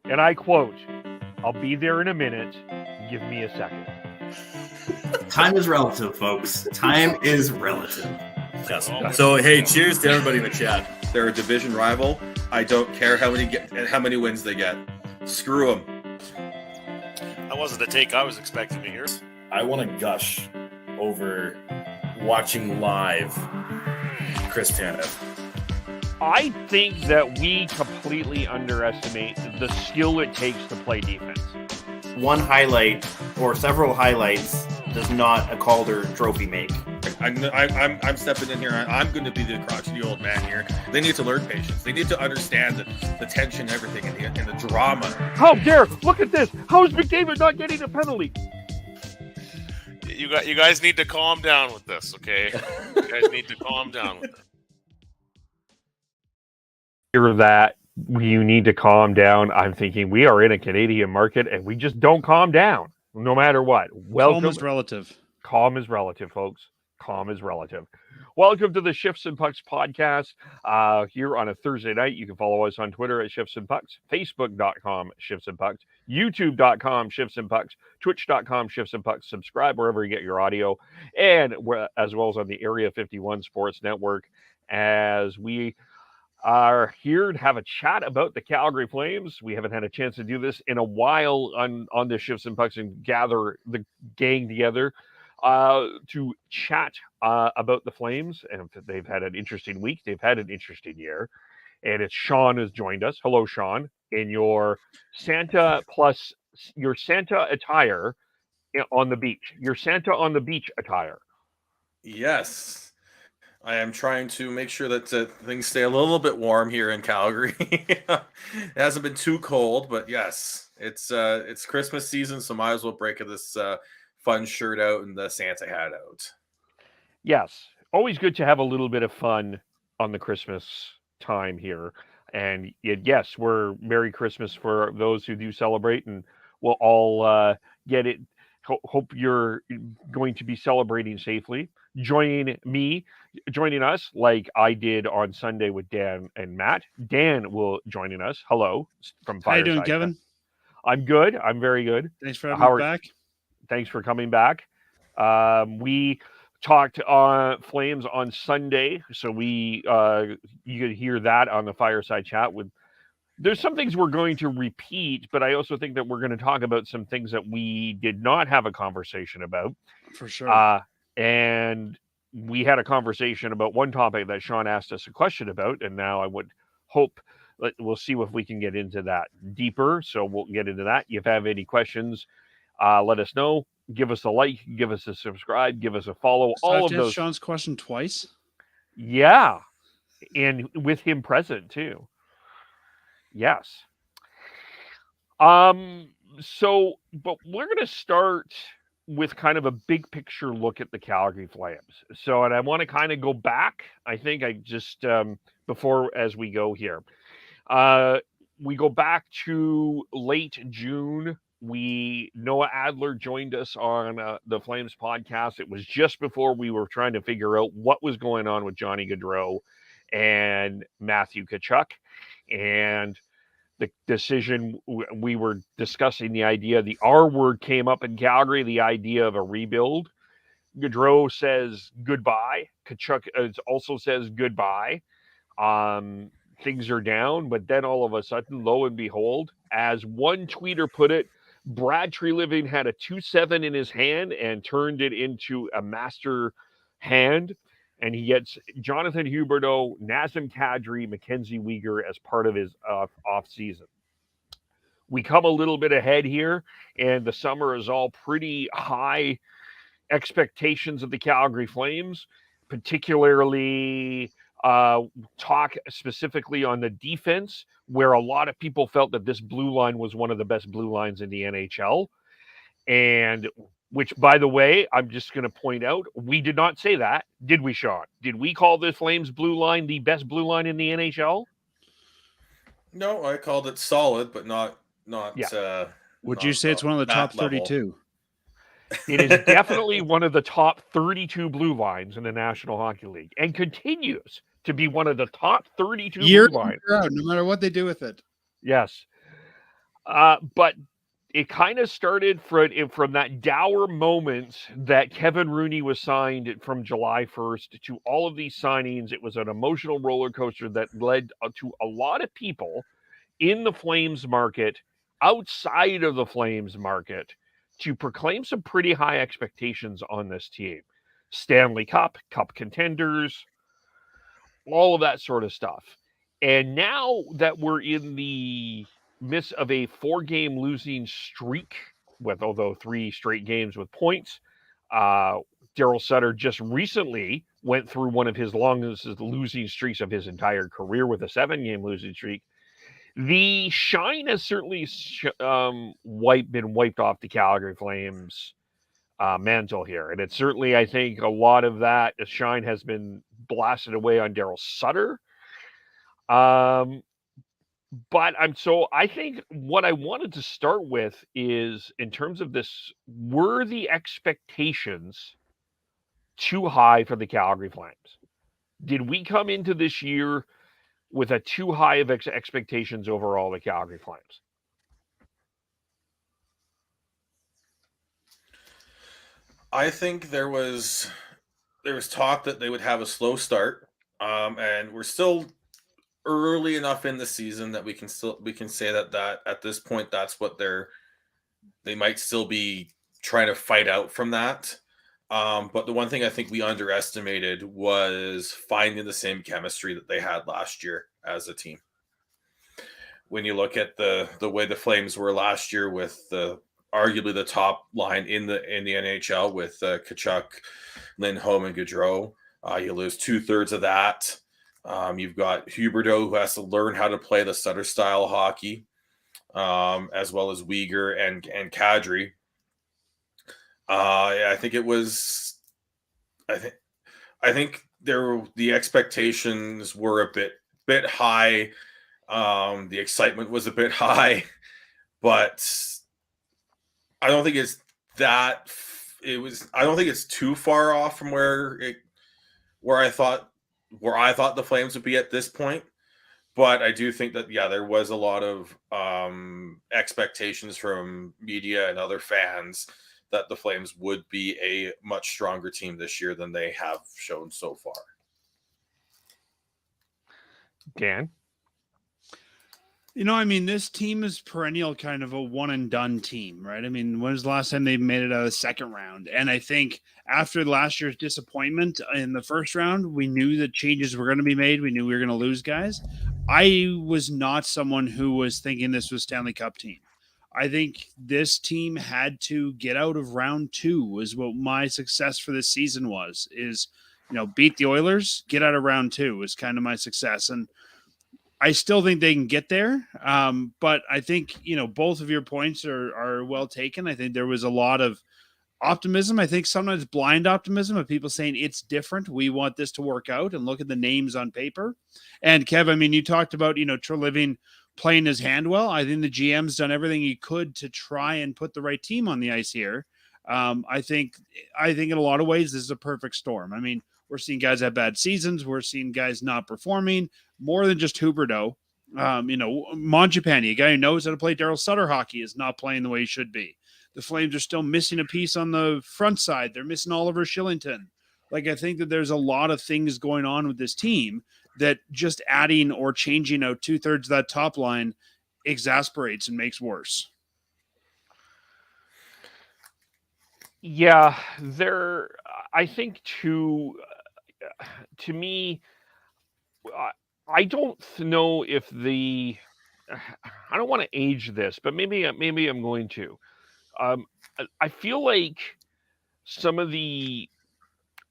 And I quote, "I'll be there in a minute. Give me a second." Time is relative, folks. Time is relative. Yes. So, hey, cheers to everybody in the chat. They're a division rival. I don't care how many wins they get. Screw them. That wasn't the take I was expecting to hear. I want to gush over watching live Chris Tanev. I think that we completely underestimate the skill it takes to play defense. One highlight or several highlights does not a Calder trophy make. I'm stepping in here. I'm going to be the crotchety old man here. They need to learn patience. They need to understand the tension, everything, and the drama. How dare! Look at this. How is McDavid not getting a penalty? You guys need to calm down with this, okay? You guys need to calm down with it. Hear that? You need to calm down. I'm thinking we are in a Canadian market and we just don't calm down, no matter what. Welcome. Calm is relative. Calm is relative, folks. Calm is relative. Welcome to the Shifts and Pucks podcast. Here on a Thursday night, you can follow us on Twitter at Shifts and Pucks, Facebook.com Shifts and Pucks, YouTube.com Shifts and Pucks, Twitch.com Shifts and Pucks. Subscribe wherever you get your audio, and as well as on the Area 51 Sports Network, as we are here to have a chat about the Calgary Flames. We haven't had a chance to do this in a while on the Shifts and Pucks and gather the gang together to chat about the Flames. And they've had an interesting week. They've had an interesting year. And it's Sean has joined us. Hello, Sean, in your Santa attire on the beach. Your Santa on the beach attire. Yes. I am trying to make sure that things stay a little bit warm here in Calgary. It hasn't been too cold, but yes, it's Christmas season, so might as well break this fun shirt out and the Santa hat out. Yes, always good to have a little bit of fun on the Christmas time here. And yes, we're Merry Christmas for those who do celebrate, and we'll all get it. Hope you're going to be celebrating safely. Joining us like I did on Sunday with Dan and Matt. Dan will joining us. Hello from Fireside. How you doing, Kevin? I'm good. I'm very good. Thanks for having me back. Thanks for coming back. We talked on Flames on Sunday, so you could hear that on the Fireside chat. There's some things we're going to repeat, but I also think that we're going to talk about some things that we did not have a conversation about. For sure. And we had a conversation about one topic that Sean asked us a question about, and now I would hope we'll see if we can get into that deeper. So we'll get into that. If you have any questions, let us know. Give us a like, give us a subscribe, give us a follow. So all of those. Sean's question twice. Yeah, and with him present too. Yes. So, but we're going to start with kind of a big picture look at the Calgary Flames. So, and I want to kind of go back. I think I just, before, as we go here, we go back to late June. Noah Adler joined us on the Flames podcast. It was just before we were trying to figure out what was going on with Johnny Gaudreau and Matthew Tkachuk. And the decision, we were discussing the idea, the R word came up in Calgary, the idea of a rebuild. Gaudreau says goodbye. Tkachuk also says goodbye. Things are down, but then all of a sudden, lo and behold, as one tweeter put it, Brad Treliving had a 2-7 in his hand and turned it into a master hand. And he gets Jonathan Huberdeau, Nazem Kadri, Mackenzie Weegar as part of his off-season. We come a little bit ahead here, and the summer is all pretty high expectations of the Calgary Flames, particularly talk specifically on the defense, where a lot of people felt that this blue line was one of the best blue lines in the NHL. And which, by the way, I'm just going to point out, we did not say that, did we, Sean? Did we call the Flames blue line the best blue line in the NHL? No, I called it solid, but not. Yeah. Would you say it's one of the top 32? It is definitely one of the top 32 blue lines in the National Hockey League, and continues to be one of the top 32 blue lines. No matter what they do with it. Yes. But it kind of started from that dour moment that Kevin Rooney was signed from July 1st to all of these signings. It was an emotional roller coaster that led to a lot of people in the Flames market, outside of the Flames market, to proclaim some pretty high expectations on this team. Stanley Cup, Cup contenders, all of that sort of stuff. And now that we're in the midst of a 4-game losing streak, with although 3 straight games with points, Daryl Sutter just recently went through one of his longest losing streaks of his entire career with a 7-game losing streak. The shine has certainly been wiped off the Calgary Flames mantle here. And it's certainly, I think, a lot of that shine has been blasted away on Daryl Sutter. But I think what I wanted to start with is, in terms of this, were the expectations too high for the Calgary Flames? Did we come into this year with a too high of expectations overall, the Calgary Flames? I think there was talk that they would have a slow start, and we're still early enough in the season that we can say that at this point that's what they might still be trying to fight out from that. But the one thing I think we underestimated was finding the same chemistry that they had last year as a team. When you look at the way the Flames were last year, with arguably the top line in the NHL with Tkachuk, Lindholm, and Gaudreau, you lose 2/3 of that. You've got Huberdeau, who has to learn how to play the Sutter style hockey, as well as Weegar and Kadri. I think it was. I think the expectations were a bit high. The excitement was a bit high, but I don't think it's that. I don't think it's too far off from where I thought the Flames would be at this point. But I do think that, there was a lot of expectations from media and other fans that the Flames would be a much stronger team this year than they have shown so far. Dan? This team is perennial kind of a one and done team, right? When was the last time they made it out of the second round? And I think after last year's disappointment in the first round, we knew that changes were going to be made. We knew we were going to lose guys. I was not someone who was thinking this was Stanley Cup team. I think this team had to get out of round 2 is what my success for this season was, beat the Oilers, get out of round 2 is kind of my success. And I still think they can get there. But I think, both of your points are well taken. I think there was a lot of optimism. I think sometimes blind optimism of people saying it's different. We want this to work out, and look at the names on paper. And Kev, you talked about, Treliving playing his hand well. I think the GM's done everything he could to try and put the right team on the ice here. I think in a lot of ways, this is a perfect storm. We're seeing guys have bad seasons. We're seeing guys not performing more than just Huberdeau. Mangiapane, a guy who knows how to play Daryl Sutter hockey, is not playing the way he should be. The Flames are still missing a piece on the front side. They're missing Oliver Shillington. I think that there's a lot of things going on with this team that just adding or changing out 2/3 of that top line exasperates and makes worse. Yeah, I think to me, I don't know if I don't want to age this, but maybe I'm going to. I feel like some of the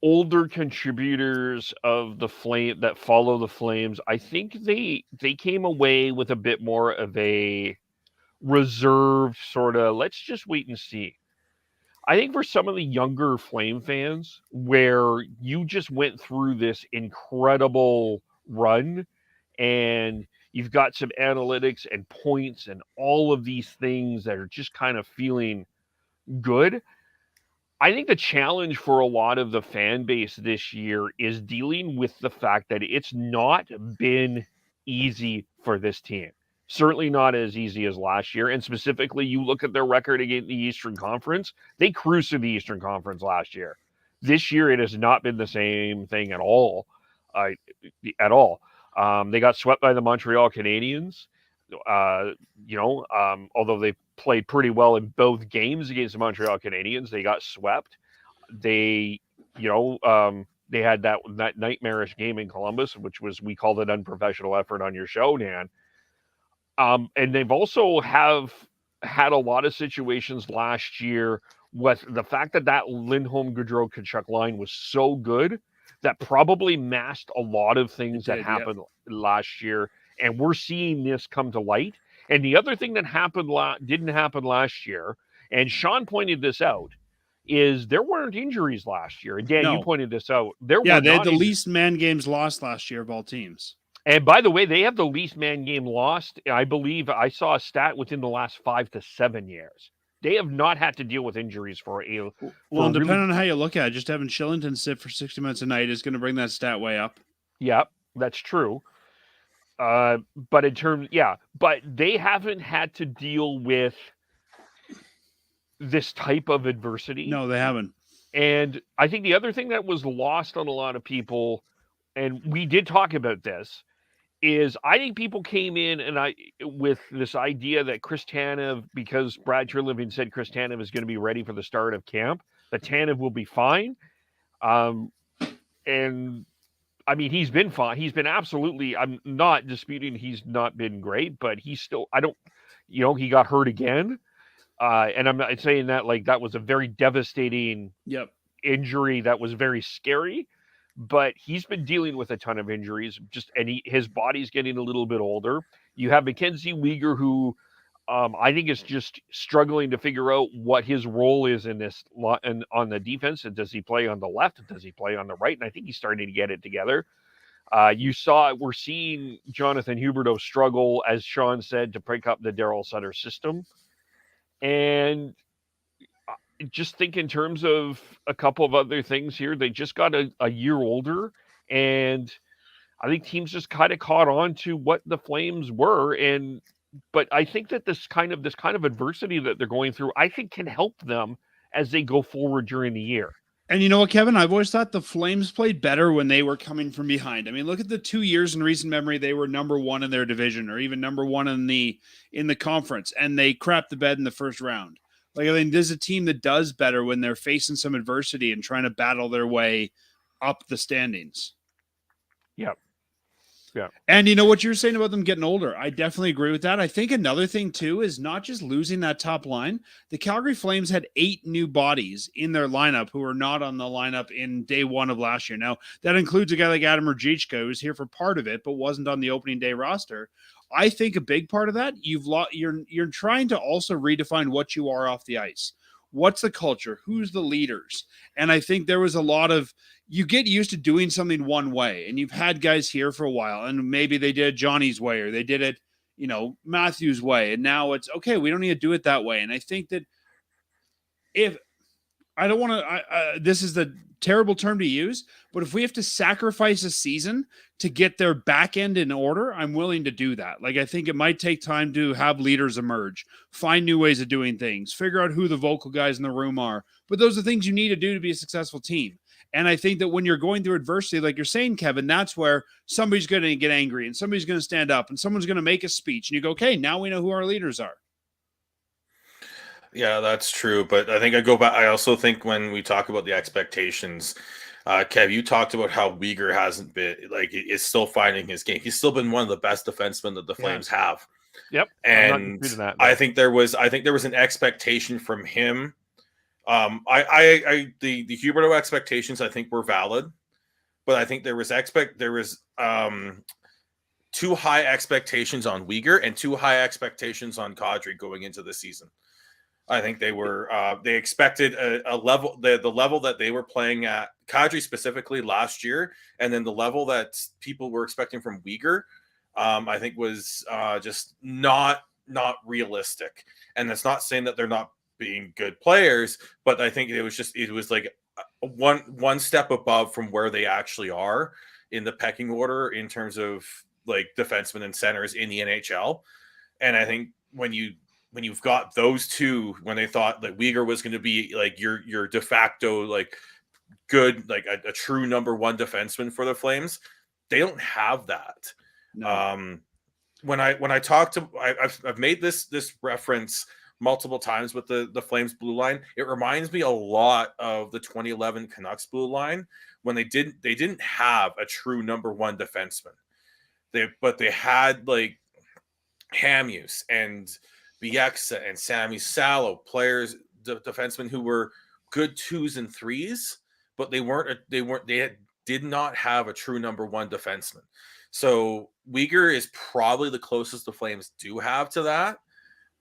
older contributors of the Flame that follow the Flames, I think they came away with a bit more of a reserved sort of, let's just wait and see. I think for some of the younger Flame fans, where you just went through this incredible run and you've got some analytics and points and all of these things that are just kind of feeling good, I think the challenge for a lot of the fan base this year is dealing with the fact that it's not been easy for this team. Certainly not as easy as last year. And specifically, you look at their record against the Eastern Conference, they cruised through the Eastern Conference last year. This year, it has not been the same thing at all. At all. They got swept by the Montreal Canadiens. Although they played pretty well in both games against the Montreal Canadiens, they got swept. They had that nightmarish game in Columbus, which we called an unprofessional effort on your show, Dan. And they've also have had a lot of situations last year with the fact that Lindholm, Gaudreau, Tkachuk line was so good that probably masked a lot of things that happened last year. And we're seeing this come to light. And the other thing that didn't happen last year, and Sean pointed this out, is there weren't injuries last year. And Dan, you pointed this out. They had the least man games lost last year of all teams. And by the way, they have the least man game lost. I believe I saw a stat within the last 5 to 7 years. They have not had to deal with injuries depending on how you look at it, just having Shillington sit for 60 minutes a night is going to bring that stat way up. Yeah, that's true. But they haven't had to deal with this type of adversity. No, they haven't. And I think the other thing that was lost on a lot of people, and we did talk about this, is I think people came in with this idea that Chris Tanev, because Brad Treliving said Chris Tanev is going to be ready for the start of camp, that Tanev will be fine. And I mean, he's been fine. He's been absolutely, I'm not disputing he's not been great, but he's still, he got hurt again. And I'm not saying that like that was a very devastating injury that was very scary. But he's been dealing with a ton of injuries. His body's getting a little bit older. You have Mackenzie Weegar, who I think is just struggling to figure out what his role is in this on the defense. And does he play on the left? Does he play on the right? And I think he's starting to get it together. We're seeing Jonathan Huberdeau struggle, as Sean said, to break up the Darryl Sutter system. And just think in terms of a couple of other things here. They just got a year older, and I think teams just kind of caught on to what the Flames were. But I think that this kind of adversity that they're going through, I think can help them as they go forward during the year. And you know what, Kevin? I've always thought the Flames played better when they were coming from behind. I mean, look at the 2 years in recent memory they were number one in their division, or even number one in the conference, and they crapped the bed in the first round. Like, I mean, there's a team that does better when they're facing some adversity and trying to battle their way up the standings. Yep. Yeah. And you know what you're saying about them getting older? I definitely agree with that. I think another thing, too, is not just losing that top line. The Calgary Flames had 8 new bodies in their lineup who were not on the lineup in day one of last year. Now, that includes a guy like Adam Rajicka, who was here for part of it, but wasn't on the opening day roster. I think a big part of that, you're trying to also redefine what you are off the ice. What's the culture? Who's the leaders? And I think there was a lot of, you get used to doing something one way, and you've had guys here for a while, and maybe they did it Johnny's way, or they did it, Matthew's way. And now it's okay. We don't need to do it that way. And I think that this is the terrible term to use, but if we have to sacrifice a season to get their back end in order, I'm willing to do that. Like, I think it might take time to have leaders emerge, find new ways of doing things, figure out who the vocal guys in the room are. But those are things you need to do to be a successful team. And I think that when you're going through adversity, like you're saying, Kevin, that's where somebody's going to get angry and somebody's going to stand up and someone's going to make a speech and you go, okay, now we know who our leaders are. Yeah, that's true. But I think I go back. I also think when we talk about the expectations, Kev, you talked about how Weegar hasn't been is still finding his game. He's still been one of the best defensemen that the Flames have. Yep. And I think there was an expectation from him. The Huberdeau expectations I think were valid, but I think there was too high expectations on Weegar and too high expectations on Kadri going into the season. I think they were they expected a level, the level that they were playing at, Kadri specifically last year, and then the level that people were expecting from Weegar, I think was just not realistic. And that's not saying that they're not being good players, but I think it was like one step above from where they actually are in the pecking order in terms of like defensemen and centers in the NHL. And I think when you've got those two, when they thought that Uyghur was going to be like your de facto like good, like a true number one defenseman for the Flames, they don't have that. No. When I talk to, I've made this reference multiple times with the Flames blue line. It reminds me a lot of the 2011 Canucks blue line when they didn't have a true number one defenseman. But they had like Hamuse and Bieksa and Sammy Salo, players, defensemen who were good 2s and 3s, but they did not have a true number one defenseman. So Uyghur is probably the closest the Flames do have to that,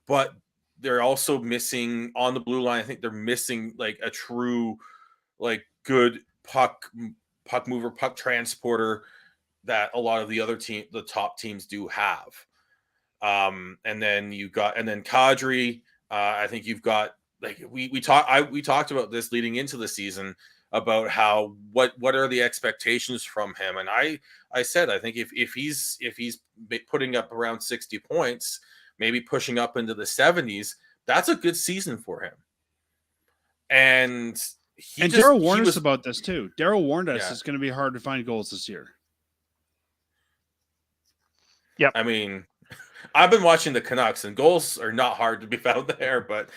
but they're also missing on the blue line. I think they're missing like a true, like good puck mover, puck transporter that a lot of the top teams do have. And then Kadri. I think you've got like we talked about this leading into the season about how what are the expectations from him, and I said I think if he's putting up around 60 points, maybe pushing up into the 70s, that's a good season for him. And Daryl warned us about this too. Daryl warned us it's going to be hard to find goals this year. Yeah, I mean, I've been watching the Canucks, and goals are not hard to be found there, but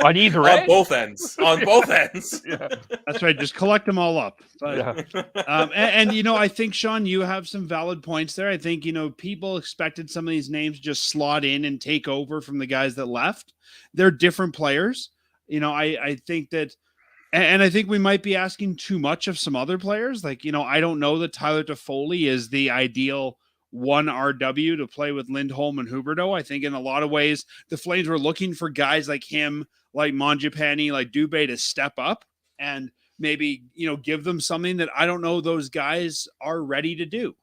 on either end, on both ends. Yeah. That's right. Just collect them all up. But, and you know, I think, Sean, you have some valid points there. I think, you know, people expected some of these names to just slot in and take over from the guys that left. They're different players. You know, I think that, and I think we might be asking too much of some other players. Like, you know, I don't know that Tyler Toffoli is the ideal one RW to play with Lindholm and Huberdeau. I think in a lot of ways, the Flames were looking for guys like him, like Mangiapane, like Dube to step up and maybe, you know, give them something that I don't know those guys are ready to do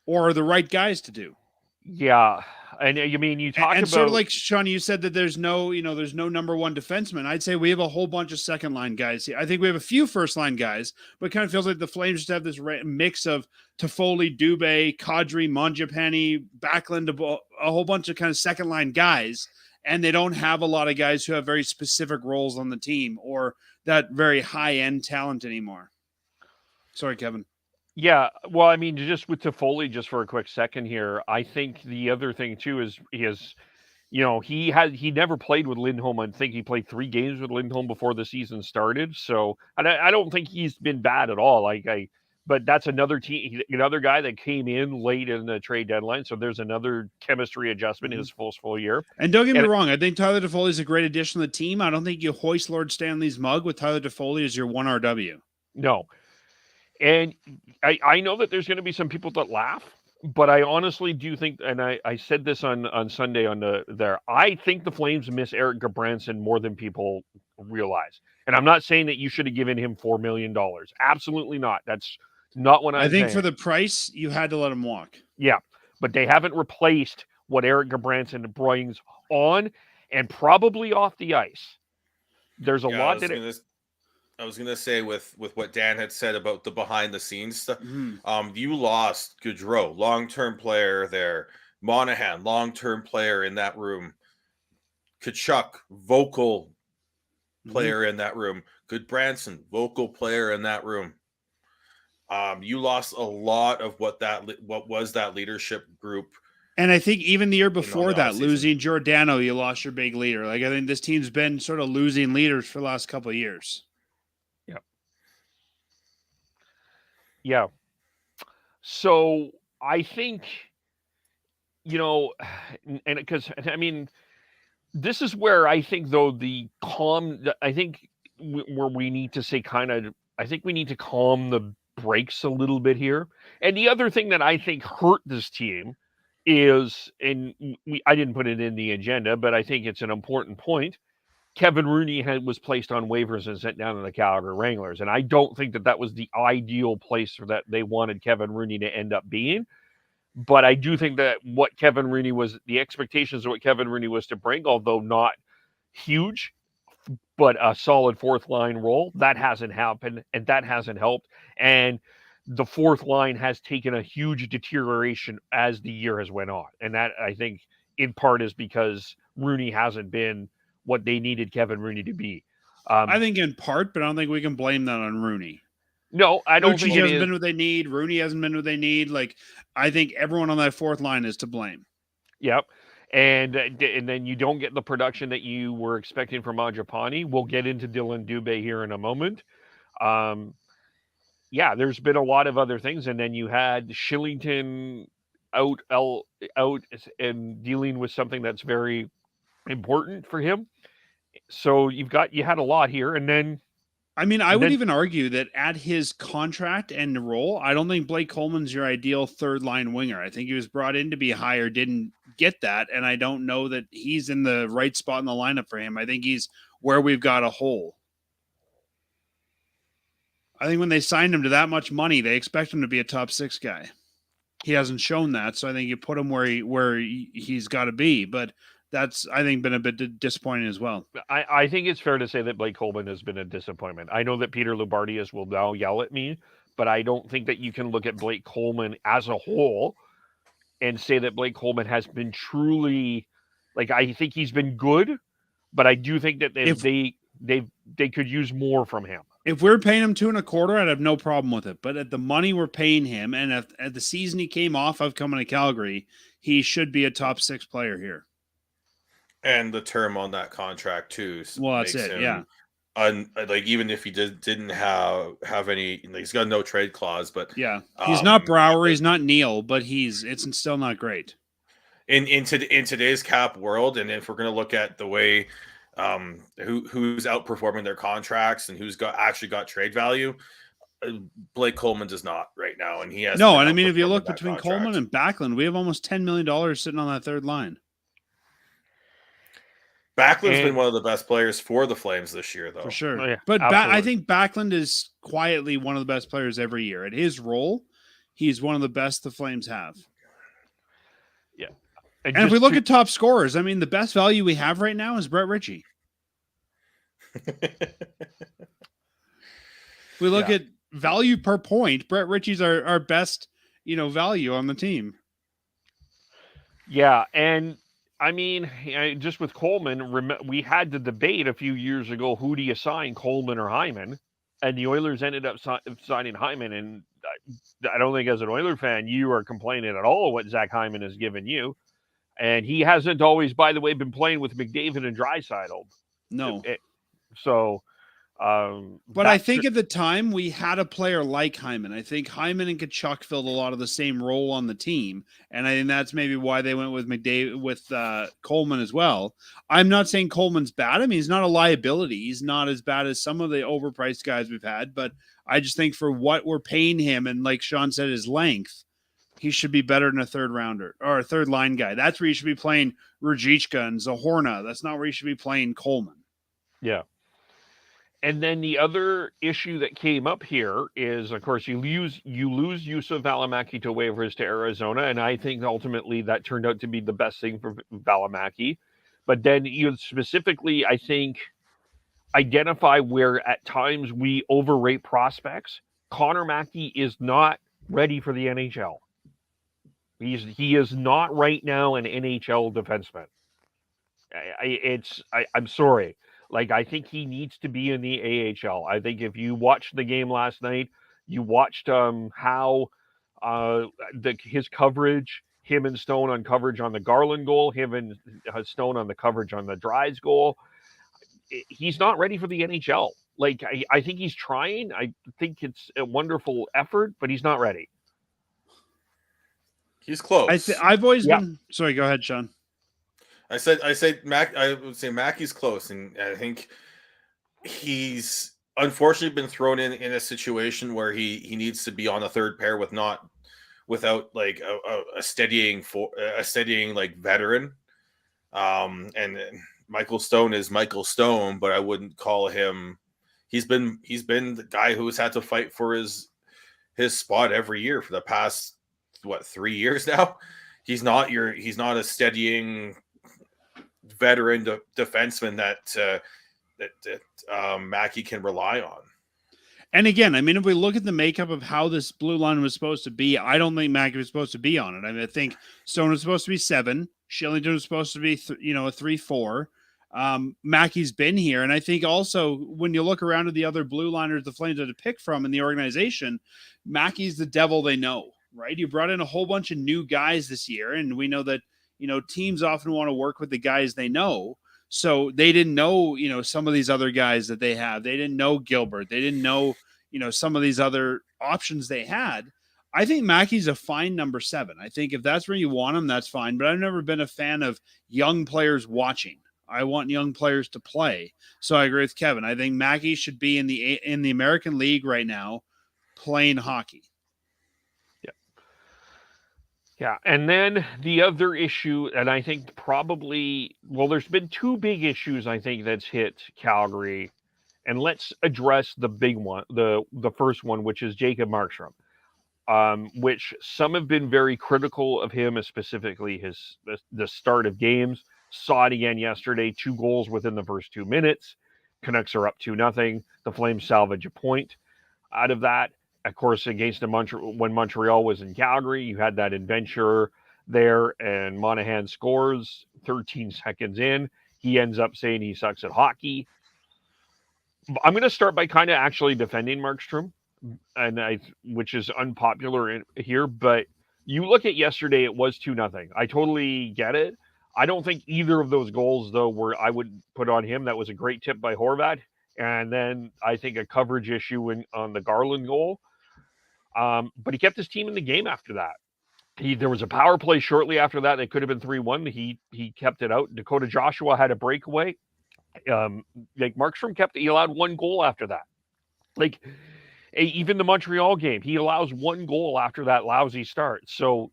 or are the right guys to do. Yeah. And you mean you talked about sort of like Sean, you said that there's no number one defenseman. I'd say we have a whole bunch of second line guys here. I think we have a few first line guys, but it kind of feels like the Flames just have this mix of Toffoli, Dube, Kadri, Mangiapane, Backlund, a whole bunch of kind of second line guys, and they don't have a lot of guys who have very specific roles on the team or that very high end talent anymore. Sorry, Kevin. Yeah, well, I mean, just with Toffoli, just for a quick second here, I think the other thing too is, you know, he never played with Lindholm. I think he played 3 games with Lindholm before the season started. So, and I don't think he's been bad at all. But that's another guy that came in late in the trade deadline. So there's another chemistry adjustment in his full year. And don't get me wrong, I think Tyler Toffoli is a great addition to the team. I don't think you hoist Lord Stanley's mug with Tyler Toffoli as your 1RW. No. And I know that there's going to be some people that laugh, but I honestly do think, and I said this on Sunday I think the Flames miss Eric Gudbranson more than people realize. And I'm not saying that you should have given him $4 million. Absolutely not. That's not what I'm saying. I think for the price, you had to let him walk. Yeah, but they haven't replaced what Eric Gudbranson brings on and probably off the ice. There's a lot that I was going to say with what Dan had said about the behind the scenes stuff. You lost Gaudreau, long-term player there. Monahan, long-term player in that room. Kachuk, vocal player in that room. Gudbranson, vocal player in that room. You lost a lot of what was that leadership group. And I think even the year before that, losing Giordano, you lost your big leader. Like, I think this team's been sort of losing leaders for the last couple of years. Yeah. So I think, you know, and because, I mean, this is where I think, though, I think where we need to say I think we need to calm the brakes a little bit here. And the other thing that I think hurt this team is, and I didn't put it in the agenda, but I think it's an important point. Kevin Rooney was placed on waivers and sent down to the Calgary Wranglers. And I don't think that was the ideal place for that they wanted Kevin Rooney to end up being. But I do think that the expectations of what Kevin Rooney was to bring, although not huge, but a solid fourth line role, that hasn't happened and that hasn't helped. And the fourth line has taken a huge deterioration as the year has went on. And that, I think, in part is because Rooney hasn't been what they needed Kevin Rooney to be. I think in part, but I don't think we can blame that on Rooney. No, I don't think it hasn't is. been what they need. Rooney hasn't been what they need. Like, I think everyone on that fourth line is to blame. Yep. And then you don't get the production that you were expecting from Mangiapane. We'll get into Dillon Dube here in a moment. Yeah, there's been a lot of other things, and then you had Shillington out and dealing with something that's very important for him. So you had a lot here, and then I mean, I would even argue that at his contract and role, I don't think Blake Coleman's your ideal third line winger. I think he was brought in to be higher, didn't get that, and I don't know that he's in the right spot in the lineup for him. I think he's where we've got a hole. I think when they signed him to that much money, they expect him to be a top six guy. He hasn't shown that, so I think you put him where he's got to be. But that's, I think, been a bit disappointing as well. I think it's fair to say that Blake Coleman has been a disappointment. I know that Peter Loubardias will now yell at me, but I don't think that you can look at Blake Coleman as a whole and say that Blake Coleman has been truly, like, I think he's been good, but I do think that they could use more from him. If we're paying him $2.25, I'd have no problem with it. But at the money we're paying him, and at the season he came off of coming to Calgary, he should be a top six player here. And the term on that contract too. Well, that's it. Yeah. Like, even if he didn't have any, he's got no trade clause, but yeah, he's not Brouwer, he's not Neil, but it's still not great. In today's cap world, and if we're going to look at the way who's outperforming their contracts and who's actually got trade value, Blake Coleman does not right now, and he has no. And I mean, if you look between Coleman and Backlund, we have almost $10 million sitting on that third line. Backlund's been one of the best players for the Flames this year, though. For sure. Oh, yeah, but I think Backlund is quietly one of the best players every year. At his role, he's one of the best the Flames have. Yeah. And if we look at top scorers, I mean, the best value we have right now is Brett Ritchie. If we look at value per point, Brett Ritchie's our best, value on the team. Yeah, and I mean, just with Coleman, we had the debate a few years ago, who do you sign, Coleman or Hyman? And the Oilers ended up signing Hyman, and I don't think as an Oiler fan you are complaining at all what Zach Hyman has given you. And he hasn't always, by the way, been playing with McDavid and Draisaitl. No. But I think at the time we had a player like Hyman. I think Hyman and Tkachuk filled a lot of the same role on the team, and I think that's maybe why they went with McDavid with Coleman as well. I'm not saying Coleman's bad. I mean, he's not a liability. He's not as bad as some of the overpriced guys we've had, but I just think for what we're paying him, and like Sean said, his length, he should be better than a third rounder or a third line guy. That's where you should be playing Ruzicka and Zohorna. That's not where you should be playing Coleman. Yeah. And then the other issue that came up here is, of course, you lose Yusuf Valimaki to waivers to Arizona, and I think ultimately that turned out to be the best thing for Valimaki. But then you specifically, I think, identify where at times we overrate prospects. Connor Mackey is not ready for the NHL. He is not right now an NHL defenseman. I'm sorry. Like, I think he needs to be in the AHL. I think if you watched the game last night, you watched how his coverage, him and Stone on coverage on the Garland goal, him and Stone on the coverage on the Dries goal. He's not ready for the NHL. Like, I think he's trying. I think it's a wonderful effort, but he's not ready. He's close. I've always been. Sorry, go ahead, Sean. I would say Mackey's close, and I think he's unfortunately been thrown in a situation where he needs to be on a third pair without like a steadying like veteran. And Michael Stone is Michael Stone, but I wouldn't call him. He's been the guy who's had to fight for his spot every year for the past 3 years now. He's not a steadying veteran defenseman that Mackey can rely on. And again, I mean, if we look at the makeup of how this blue line was supposed to be, I don't think Mackey was supposed to be on it. I mean, I think Stone was supposed to be 7. Shillington was supposed to be, a 3-4. Mackey's been here. And I think also when you look around at the other blue liners the Flames had to pick from in the organization, Mackey's the devil they know, right? You brought in a whole bunch of new guys this year. And we know that, teams often want to work with the guys they know. So they didn't know, some of these other guys that they have. They didn't know Gilbert. They didn't know, some of these other options they had. I think Mackey's a fine number 7. I think if that's where you want him, that's fine. But I've never been a fan of young players watching. I want young players to play. So I agree with Kevin. I think Mackey should be in the American League right now playing hockey. Yeah, and then the other issue, and I think probably, there's been 2 big issues, I think, that's hit Calgary. And let's address the big one, the first one, which is Jacob Markstrom, which some have been very critical of him, specifically the start of games. Saw it again yesterday, 2 goals within the first 2 minutes. Canucks are up 2-0. The Flames salvage a point out of that. Of course, against when Montreal was in Calgary, you had that adventure there, and Monahan scores 13 seconds in. He ends up saying he sucks at hockey. I'm going to start by kind of actually defending Markstrom, which is unpopular here. But you look at yesterday; it was 2-0. I totally get it. I don't think either of those goals, though, I would put on him. That was a great tip by Horvat, and then I think a coverage issue on the Garland goal. But he kept his team in the game after that. There was a power play shortly after that. It could have been 3-1. He kept it out. Dakota Joshua had a breakaway. Markstrom he allowed 1 goal after that. Even the Montreal game, he allows 1 goal after that lousy start. So,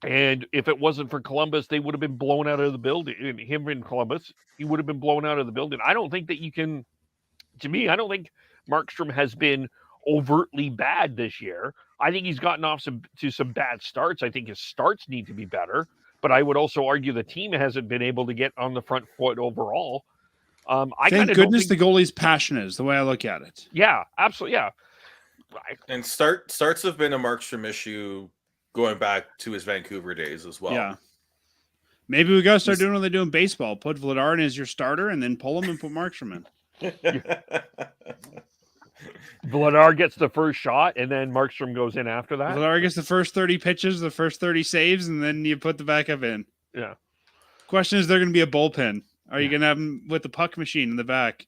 and if it wasn't for Columbus, they would have been blown out of the building. And him in Columbus, he would have been blown out of the building. I don't think that you can. To me, I don't think Markstrom has been overtly bad this year. I think he's gotten off to some bad starts. I think his starts need to be better, but I would also argue the team hasn't been able to get on the front foot overall. Thank goodness the goalie's passionate is the way I look at it. Yeah, absolutely. Yeah. And starts have been a Markstrom issue going back to his Vancouver days as well. Yeah. Maybe we got to start doing what they do in baseball. Put Vladar in as your starter and then pull him and put Markstrom in. Vladar gets the first shot, and then Markstrom goes in after that. Vladar gets the first 30 pitches, the first 30 saves, and then you put the backup in. Yeah. Question is, there going to be a bullpen? Are you going to have him with the puck machine in the back?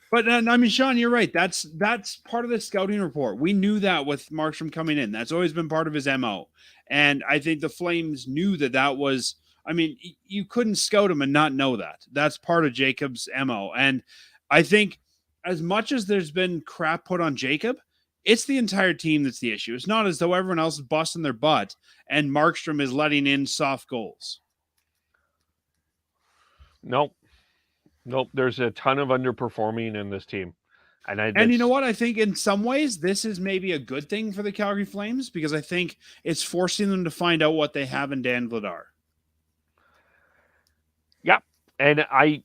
But I mean, Sean, you're right. That's part of the scouting report. We knew that with Markstrom coming in. That's always been part of his MO. And I think the Flames knew that was. I mean, you couldn't scout him and not know that. That's part of Jacob's MO. And I think as much as there's been crap put on Jacob, it's the entire team that's the issue. It's not as though everyone else is busting their butt and Markstrom is letting in soft goals. Nope. There's a ton of underperforming in this team. And you know what? I think in some ways this is maybe a good thing for the Calgary Flames because I think it's forcing them to find out what they have in Dan Vladar. Yeah, and I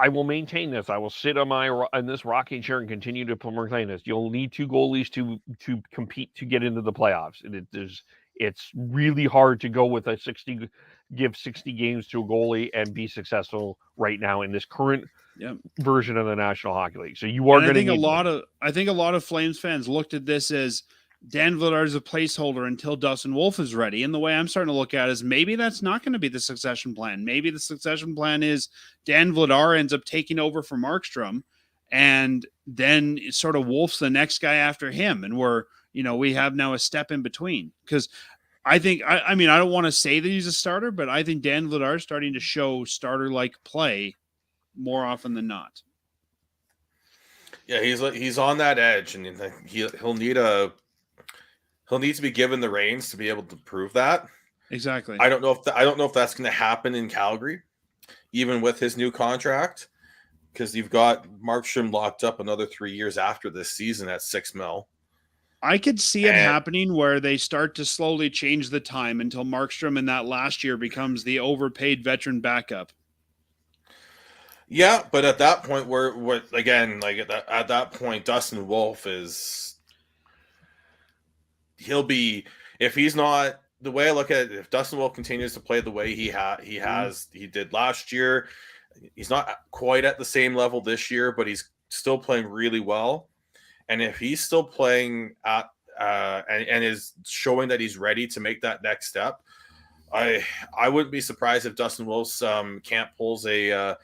will maintain this. I will sit on this rocking chair and continue to maintain this. You'll need 2 goalies to compete to get into the playoffs. It's really hard to go with give 60 games to a goalie and be successful right now in this current version of the National Hockey League. So you are going to. I think a lot of Flames fans looked at this as Dan Vladar is a placeholder until Dustin Wolf is ready. And the way I'm starting to look at it is maybe that's not going to be the succession plan. Maybe the succession plan is Dan Vladar ends up taking over for Markstrom and then sort of Wolf's the next guy after him. And we have now a step in between because I think, I mean, I don't want to say that he's a starter, but I think Dan Vladar is starting to show starter-like play more often than not. Yeah, he's on that edge and he'll need to be given the reins to be able to prove that. Exactly. I don't know if that's going to happen in Calgary, even with his new contract, because you've got Markstrom locked up another 3 years after this season at $6 million. I could see it happening where they start to slowly change the time until Markstrom in that last year becomes the overpaid veteran backup. Yeah, but at that point, at that point, Dustin Wolf he'll be, if he's not, the way I look at it, if Dustin Wolf continues to play the way he did last year, he's not quite at the same level this year, but he's still playing really well. And if he's still playing at and is showing that he's ready to make that next step, I wouldn't be surprised if Dustin Wolf's camp pulls a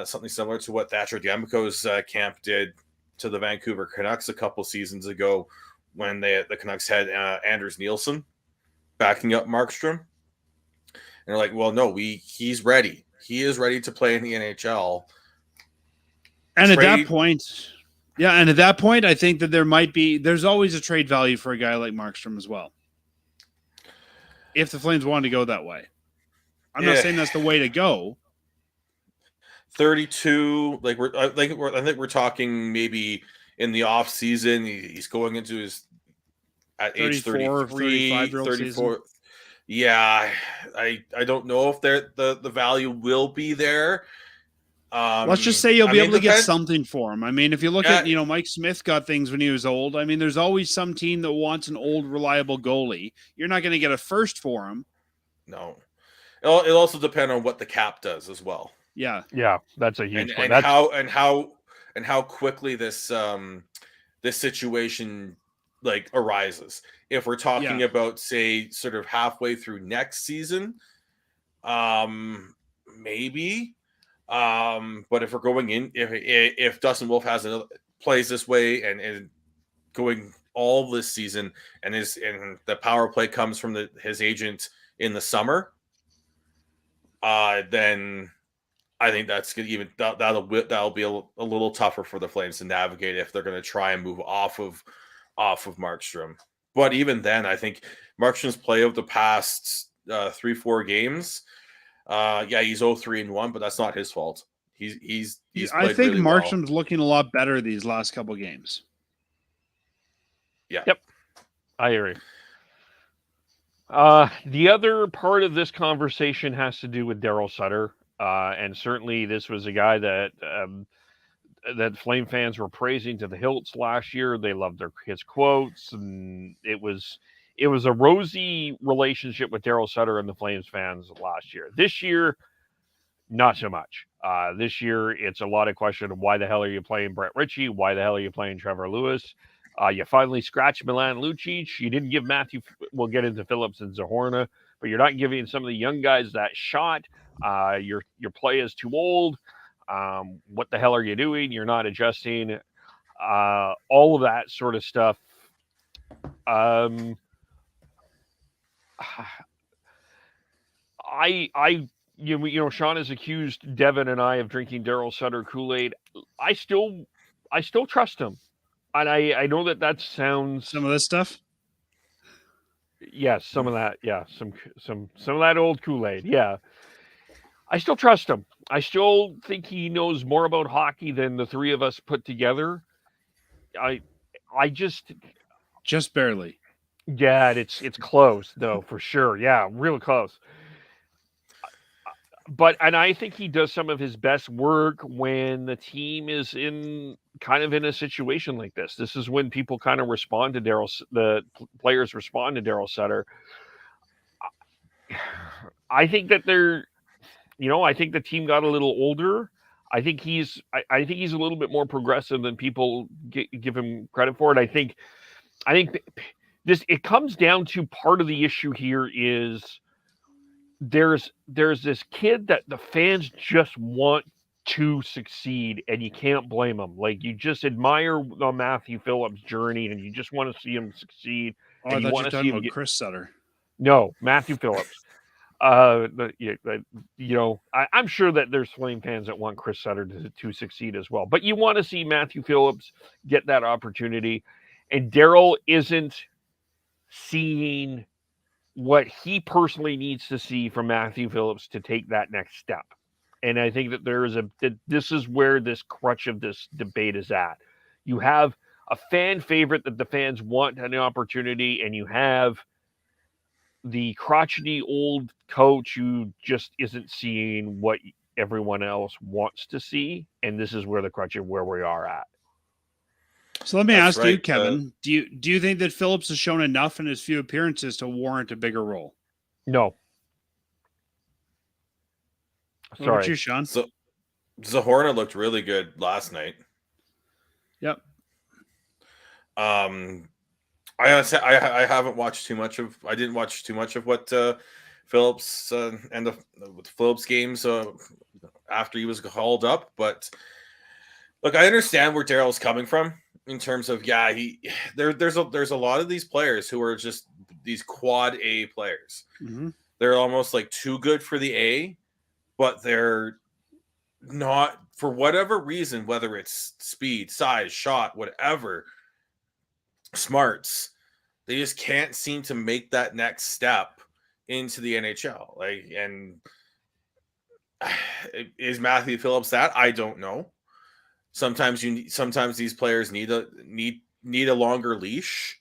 something similar to what Thatcher Demko's camp did to the Vancouver Canucks a couple seasons ago, when the Canucks had Anders Nielsen backing up Markstrom. And they're like, well, no, he's ready. He is ready to play in the NHL. And at that point, I think that there's always a trade value for a guy like Markstrom as well. If the Flames wanted to go that way. I'm not saying that's the way to go. 32, I think we're talking maybe in the off season. He's going into his at age 33, 34. Season. Yeah, I don't know if the value will be there. Let's just say you'll be able to get something for him. I mean, if you look at, Mike Smith got things when he was old. I mean, there's always some team that wants an old, reliable goalie. You're not going to get a first for him. No. It'll also depend on what the cap does as well. Yeah. Yeah, that's a huge point. And how quickly this situation arises. If we're talking about, say, sort of halfway through next season, maybe. But if we're going in, if Dustin Wolf plays this way and going all this season, and the power play comes from his agent in the summer, then I think that's gonna that'll be a little tougher for the Flames to navigate if they're going to try and move off of Markstrom. But even then, I think Markstrom's play of the past 3-4 games, he's 0-3-1, but that's not his fault. He's I think really Markstrom's looking a lot better these last couple games. Yeah. Yep. I agree. The other part of this conversation has to do with Daryl Sutter. And certainly this was a guy that Flame fans were praising to the hilts last year. They loved his quotes, and it was a rosy relationship with Daryl Sutter and the Flames fans last year. This year, not so much. This year, it's a lot of question of why the hell are you playing Brett Ritchie? Why the hell are you playing Trevor Lewis? You finally scratched Milan Lucic. You didn't give Matthew. We'll get into Phillips and Zohorna, but you're not giving some of the young guys that shot. Your play is too old. What the hell are you doing? You're not adjusting. All of that sort of stuff. Sean has accused Devin and I of drinking Daryl Sutter Kool-Aid. I still trust him, and I know that sounds some of this stuff. Yes, some of that. Yeah, some of that old Kool-Aid. Yeah. I still trust him. I still think he knows more about hockey than the three of us put together. I just barely. Yeah, it's close though, for sure. Yeah, real close. But I think he does some of his best work when the team is in a situation like this. This is when people kind of respond to the players respond to Daryl Sutter. I think that I think the team got a little older. I think he's a little bit more progressive than people give him credit for. And I think it comes down to, part of the issue here is there's this kid that the fans just want to succeed, and you can't blame them. Like, you just admire the Matthew Phillips journey, and you just want to see him succeed. Oh, I thought you were talking about Chris Sutter. No, Matthew Phillips. I'm sure that there's Flame fans that want Chris Sutter to succeed as well, but you want to see Matthew Phillips get that opportunity, and Daryl isn't seeing what he personally needs to see from Matthew Phillips to take that next step. And I think that this is where this crutch of this debate is at. You have a fan favorite that the fans want an opportunity, and you have the crotchety old coach who just isn't seeing what everyone else wants to see, and this is where the crutch of where we are at. So let me That's ask you, right, Kevin, do you think that Phillips has shown enough in his few appearances to warrant a bigger role? No. What about Sorry. you, Sean? So Zohorna looked really good last night. Yep. I haven't watched too much of. I didn't watch too much of what Phillips and the Phillips games after he was hauled up. But look, I understand where Daryl's coming from in terms of there's a lot of these players who are just these quad A players. Mm-hmm. They're almost like too good for the A, but they're not, for whatever reason, whether it's speed, size, shot, whatever, smarts, they just can't seem to make that next step into the NHL. And is Matthew Phillips that? I don't know. Sometimes these players need a longer leash.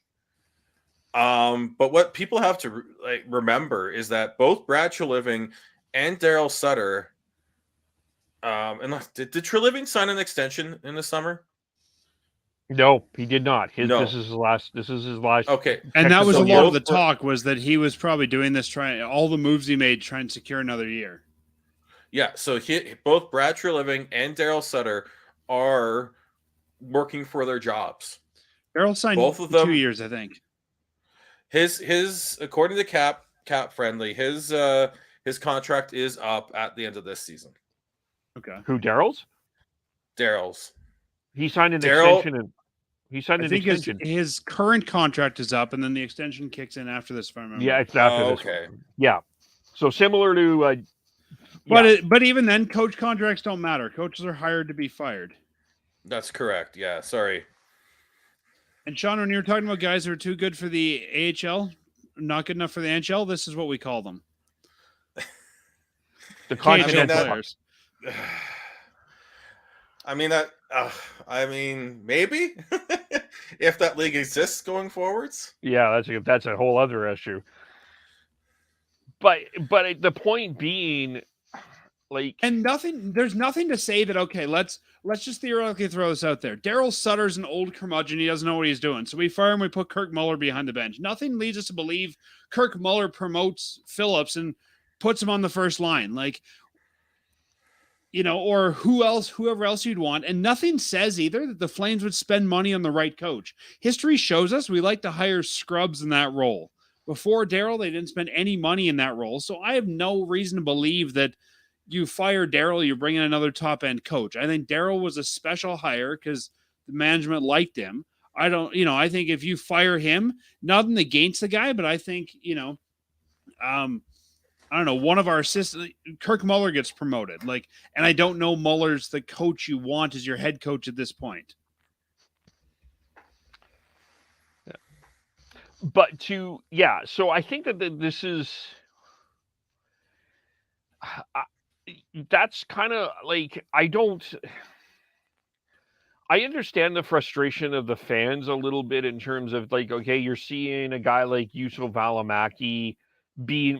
But what people have to remember is that both Brad Treliving and Daryl Sutter. Did Treliving sign an extension in the summer? No, he did not. No. This is his last. Okay, And that was a So lot of the both- talk, was that he was probably doing this, trying all the moves he made, trying to secure another year. Yeah, so both Brad Treliving and Daryl Sutter are working for their jobs. Daryl signed Both of them- 2 years, I think. His according to Cap Friendly, his contract is up at the end of this season. Okay. Who, Daryl's? Daryl's. He signed an Daryl- extension. And he signed I an think extension. his current contract is up, and then the extension kicks in after this, if I remember. Yeah, it's after this. Okay. One. Yeah. So similar to. But even then, coach contracts don't matter. Coaches are hired to be fired. That's correct. Yeah, sorry. And Sean, when you're talking about guys who are too good for the AHL, not good enough for the NHL, this is what we call them. The KHL confidential players. I mean, maybe if that league exists going forwards. Yeah, that's a whole other issue. But the point being, like, And there's nothing to say that, okay, let's just theoretically throw this out there. Daryl Sutter's an old curmudgeon. He doesn't know what he's doing. So we fire him, we put Kirk Muller behind the bench. Nothing leads us to believe Kirk Muller promotes Phillips and puts him on the first line. Like, or whoever else you'd want. And nothing says either that the Flames would spend money on the right coach. History shows us we like to hire scrubs in that role. Before Daryl, they didn't spend any money in that role. So I have no reason to believe that you fire Daryl, you bring in another top-end coach. I think Daryl was a special hire because the management liked him. I think if you fire him, nothing against the guy, but I think, I don't know, one of our assistants, Kirk Muller, gets promoted. And I don't know Muller's the coach you want as your head coach at this point. but so I think that this is that's kind of like, I understand the frustration of the fans a little bit in terms of, like, okay, you're seeing a guy like Yusuf Valimaki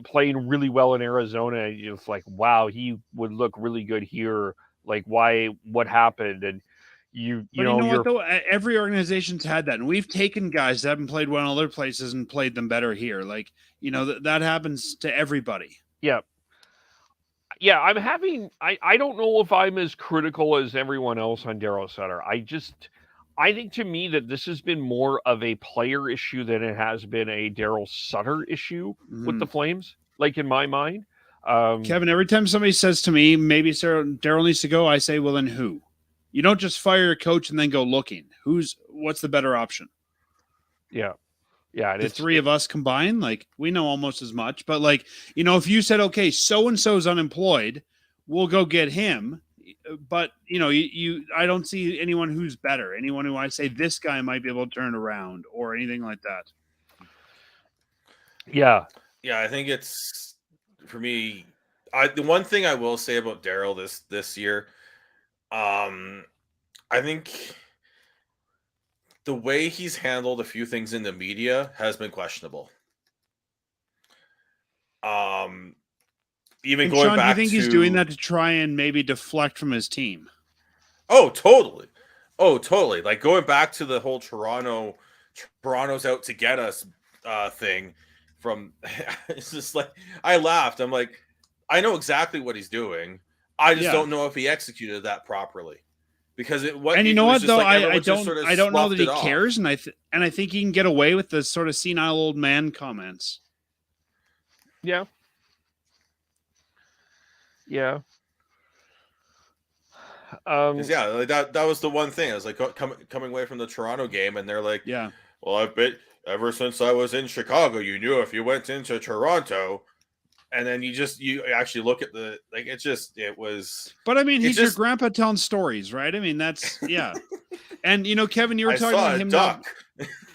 playing really well in Arizona. It's like, wow, he would look really good here. Like, what happened? And you know what, though? Every organization's had that, and we've taken guys that haven't played well in other places and played them better here. Like, that happens to everybody. Yeah, I don't know if I'm as critical as everyone else on Daryl Sutter. I think, to me, that this has been more of a player issue than it has been a Daryl Sutter issue with the Flames, like, in my mind. Kevin, every time somebody says to me, maybe Daryl needs to go, I say, well, then who? You don't just fire a coach and then go looking. What's the better option? Yeah. Yeah. The three of us combined, like, we know almost as much. But, like, if you said, okay, so-and-so's unemployed, we'll go get him. But, I don't see anyone who's better. Anyone who I say this guy might be able to turn around or anything like that. Yeah. Yeah, I think it's, for me, the one thing I will say about Daryl this year, I think the way he's handled a few things in the media has been questionable. even And going Sean, do you back think to he's doing that to try and maybe deflect from his team? Oh, totally. Oh, totally. Like going back to the whole Toronto's out to get us thing from it's just like I laughed. I'm like, I know exactly what he's doing. I just Yeah. don't know if he executed that properly. Because And it you know was what just though, like I everyone just don't sort of I don't know that sloughed he it off. cares, and I think he can get away with the sort of senile old man comments. Yeah. Yeah. 'Cause, yeah, like that was the one thing. I was like coming away from the Toronto game, and they're like, Yeah. well, I bet ever since I was in Chicago, you knew if you went into Toronto, and then you actually look at the like it was. But I mean, It he's your just- grandpa telling stories, right? I mean, that's yeah. And Kevin, you were I talking saw about a him duck.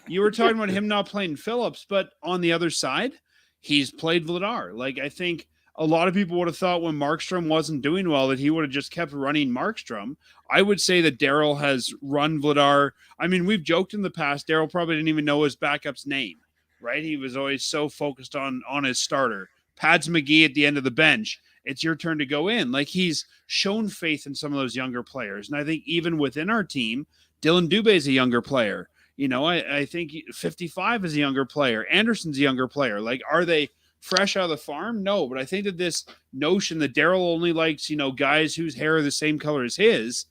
you were talking about him not playing Phillips, but on the other side, he's played Vladar. Like I think a lot of people would have thought when Markstrom wasn't doing well that he would have just kept running Markstrom. I would say that Daryl has run Vladar. I mean, we've joked in the past, Daryl probably didn't even know his backup's name, right? He was always so focused on his starter. Pads McGee at the end of the bench. It's your turn to go in. Like he's shown faith in some of those younger players. And I think even within our team, Dillon Dube is a younger player. I think 55 is a younger player. Anderson's a younger player. Like, are they fresh out of the farm? No, but I think that this notion that Daryl only likes, guys whose hair are the same color as his,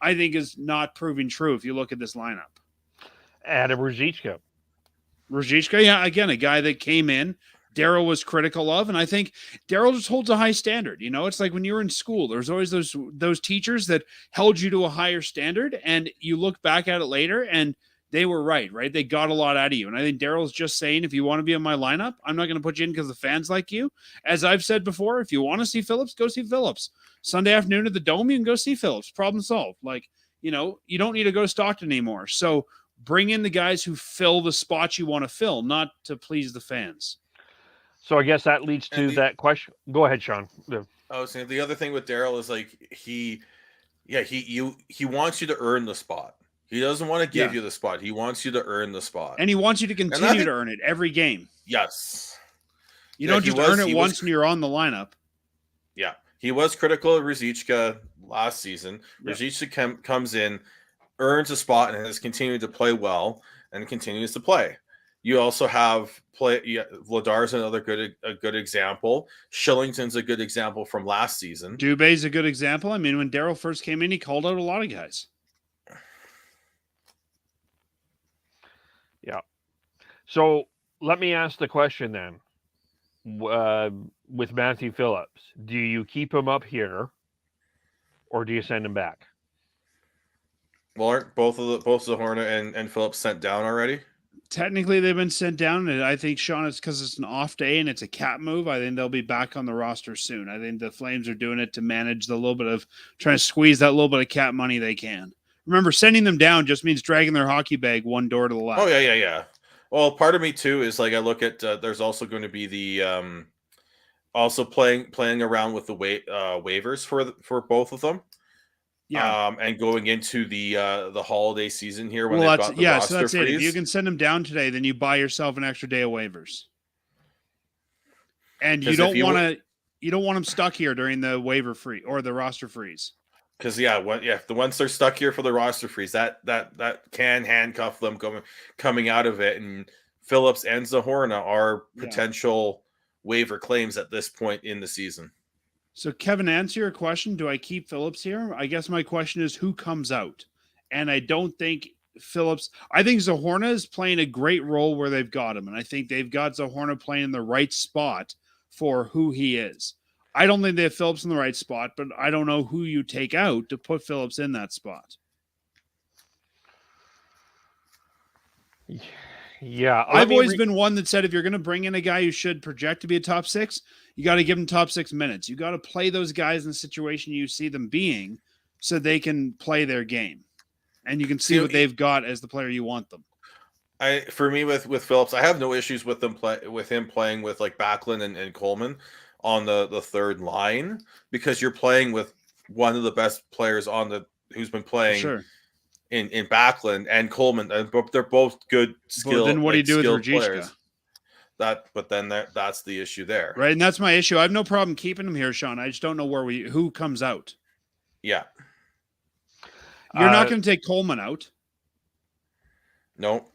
I think is not proving true if you look at this lineup. Adam Ruzicka. Ruzicka, yeah, again, a guy that came in, Daryl was critical of, and I think Daryl just holds a high standard. It's like when you were in school, there's always those teachers that held you to a higher standard, and you look back at it later, and they were right? They got a lot out of you. And I think Daryl's just saying, if you want to be in my lineup, I'm not going to put you in because the fans like you. As I've said before, if you want to see Phillips, go see Phillips. Sunday afternoon at the Dome, you can go see Phillips. Problem solved. Like, you don't need to go to Stockton anymore. So bring in the guys who fill the spots you want to fill, not to please the fans. So I guess that leads to that question. Go ahead, Sean. Yeah. I was saying the other thing with Daryl is like he wants you to earn the spot. He doesn't want to give you the spot. He wants you to earn the spot. And he wants you to continue to earn it every game. Yes. You don't just earn it once and you're on the lineup. Yeah. He was critical of Ruzicka last season. Yeah. Ruzicka comes in, earns a spot, and has continued to play well and continues to play. You also have Vladar's another good example. Shillington's a good example from last season. Dube's a good example. I mean, when Daryl first came in, he called out a lot of guys. Yeah. So let me ask the question then. With Matthew Phillips, do you keep him up here, or do you send him back? Well, aren't both Zohorna and Phillips sent down already? Technically, they've been sent down, and I think, Sean, it's because it's an off day and it's a cap move. I think they'll be back on the roster soon. I think the Flames are doing it to manage the little bit of trying to squeeze that little bit of cap money they can. Remember, sending them down just means dragging their hockey bag one door to the left. Oh, yeah. Well, part of me, too, is like I look at there's also going to be the also playing around with the waivers for both of them. Yeah. And going into the holiday season here when Well, they've got the roster so that's freeze. it. If you can send them down today, then you buy yourself an extra day of waivers. And you don't want them stuck here during the waiver free or the roster freeze. Because once they're stuck here for the roster freeze, that can handcuff them coming out of it. And Phillips and Zohorna are potential waiver claims at this point in the season. So, Kevin, answer your question. Do I keep Phillips here? I guess my question is who comes out? And I don't think Phillips. I think Zohorna is playing a great role where they've got him. And I think they've got Zohorna playing in the right spot for who he is. I don't think they have Phillips in the right spot, but I don't know who you take out to put Phillips in that spot. Yeah. I've always been one that said if you're going to bring in a guy who should project to be a top six, you got to give him top 6 minutes. You got to play those guys in the situation you see them being so they can play their game. And you can see what they've got as the player you want them. For me with Phillips, I have no issues with him playing with like Backlund and Coleman on the third line, because you're playing with one of the best players who's been playing in Backlund and Coleman, and they're both good skilled. Then what do you do with skilled Ruzicka? players. But then that's the issue there. Right, and that's my issue. I have no problem keeping him here, Sean. I just don't know who comes out. Yeah. You're not going to take Coleman out. No.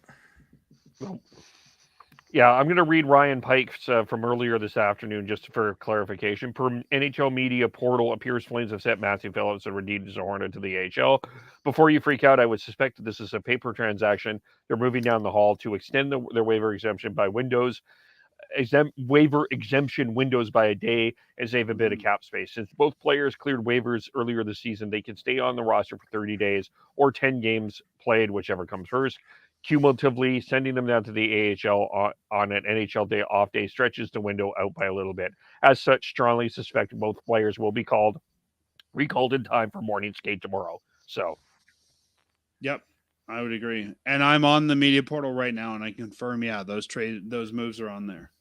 Yeah, I'm going to read Ryan Pike's from earlier this afternoon just for clarification. Per NHL media portal, appears Flames have sent Matthew Phillips and Reaves Zohorna to the AHL. Before you freak out, I would suspect that this is a paper transaction. They're moving down the hall to extend their waiver exemption by waiver exemption windows by a day and save a bit of cap space. Since both players cleared waivers earlier this season, they can stay on the roster for 30 days or 10 games played, whichever comes first. Cumulatively, sending them down to the AHL on an NHL day off day stretches the window out by a little bit. As such, strongly suspect both players will be recalled in time for morning skate tomorrow. So, yep, I would agree. And I'm on the media portal right now, and I confirm, those moves are on there.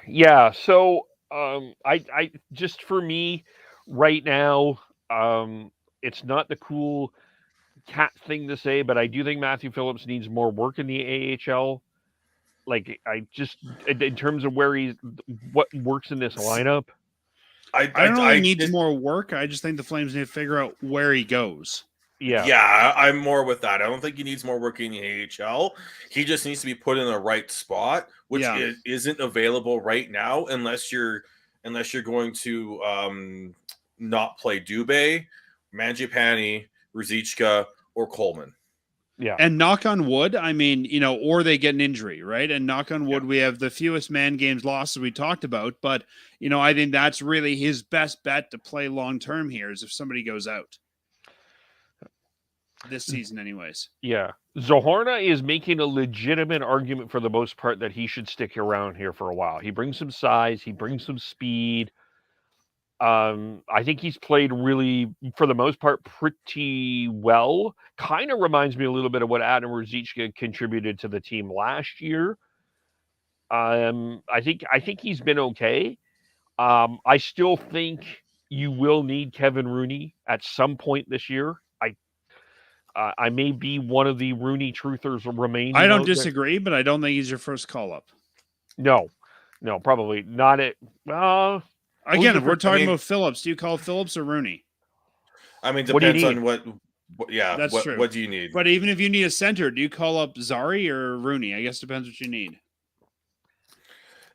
Yeah. So, I just for me right now, it's not the cool cat thing to say, but I do think Matthew Phillips needs more work in the AHL. Like, I just, in terms of what works in this lineup. I don't know he needs more work. I just think the Flames need to figure out where he goes. Yeah, I'm more with that. I don't think he needs more work in the AHL. He just needs to be put in the right spot, which isn't available right now unless you're going to not play Dube, Mangiapane, Ruzicka, or Coleman. Yeah. And knock on wood, I mean, or they get an injury, right? And knock on wood, we have the fewest man games lost as we talked about. But, I think that's really his best bet to play long-term here is if somebody goes out. This season anyways. Yeah. Zohorna is making a legitimate argument for the most part that he should stick around here for a while. He brings some size. He brings some speed. I think he's played really, for the most part, pretty well. Kind of reminds me a little bit of what Adam Ruzicka contributed to the team last year. I think he's been okay. I still think you will need Kevin Rooney at some point this year. I may be one of the Rooney truthers remaining. I don't disagree, but I don't think he's your first call up. No, probably not. Again, if we're talking about Phillips, do you call Phillips or Rooney? I mean, depends on what that's true. What do you need? But even if you need a center, do you call up Zari or Rooney? I guess depends what you need.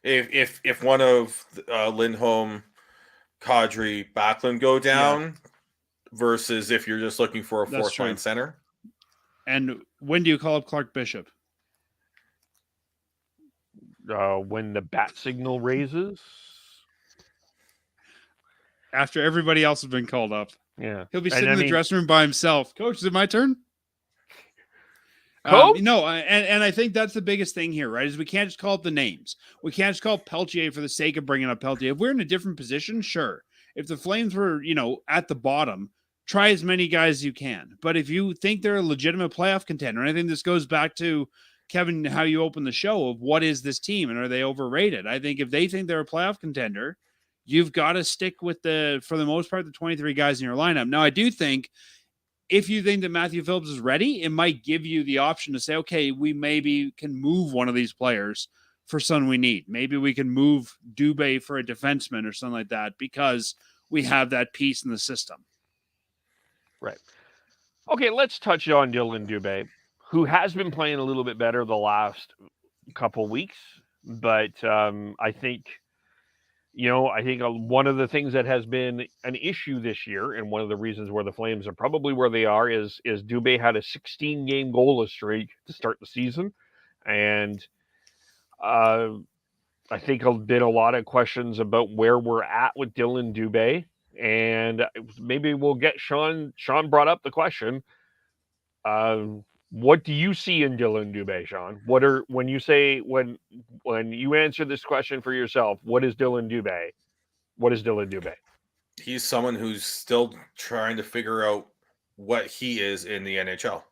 If one of Lindholm, Kadri, Backlund go down, versus if you're just looking for a fourth line center. And when do you call up Clark Bishop? When the bat signal raises. After everybody else has been called up. Yeah. He'll be sitting in the dressing room by himself. Coach, is it my turn? No, and I think that's the biggest thing here, right? Is we can't just call up the names. We can't just call Peltier for the sake of bringing up Peltier. If we're in a different position, sure. If the Flames were, at the bottom, try as many guys as you can. But if you think they're a legitimate playoff contender, and I think this goes back to, Kevin, how you opened the show of what is this team and are they overrated? I think if they think they're a playoff contender, you've got to stick with for the most part, the 23 guys in your lineup. Now, I do think if you think that Matthew Phillips is ready, it might give you the option to say, okay, we maybe can move one of these players for someone we need. Maybe we can move Dube for a defenseman or something like that because we have that piece in the system. Right. Okay, let's touch on Dillon Dube, who has been playing a little bit better the last couple weeks. But I think one of the things that has been an issue this year, and one of the reasons where the Flames are probably where they are, is Dube had a 16-game goalless streak to start the season. And I think there's been a lot of questions about where we're at with Dillon Dube. And maybe we'll get Sean. Sean brought up the question. What do you see in Dillon Dube, Sean? When you answer this question for yourself, what is Dillon Dube? What is Dillon Dube? He's someone who's still trying to figure out what he is in the NHL.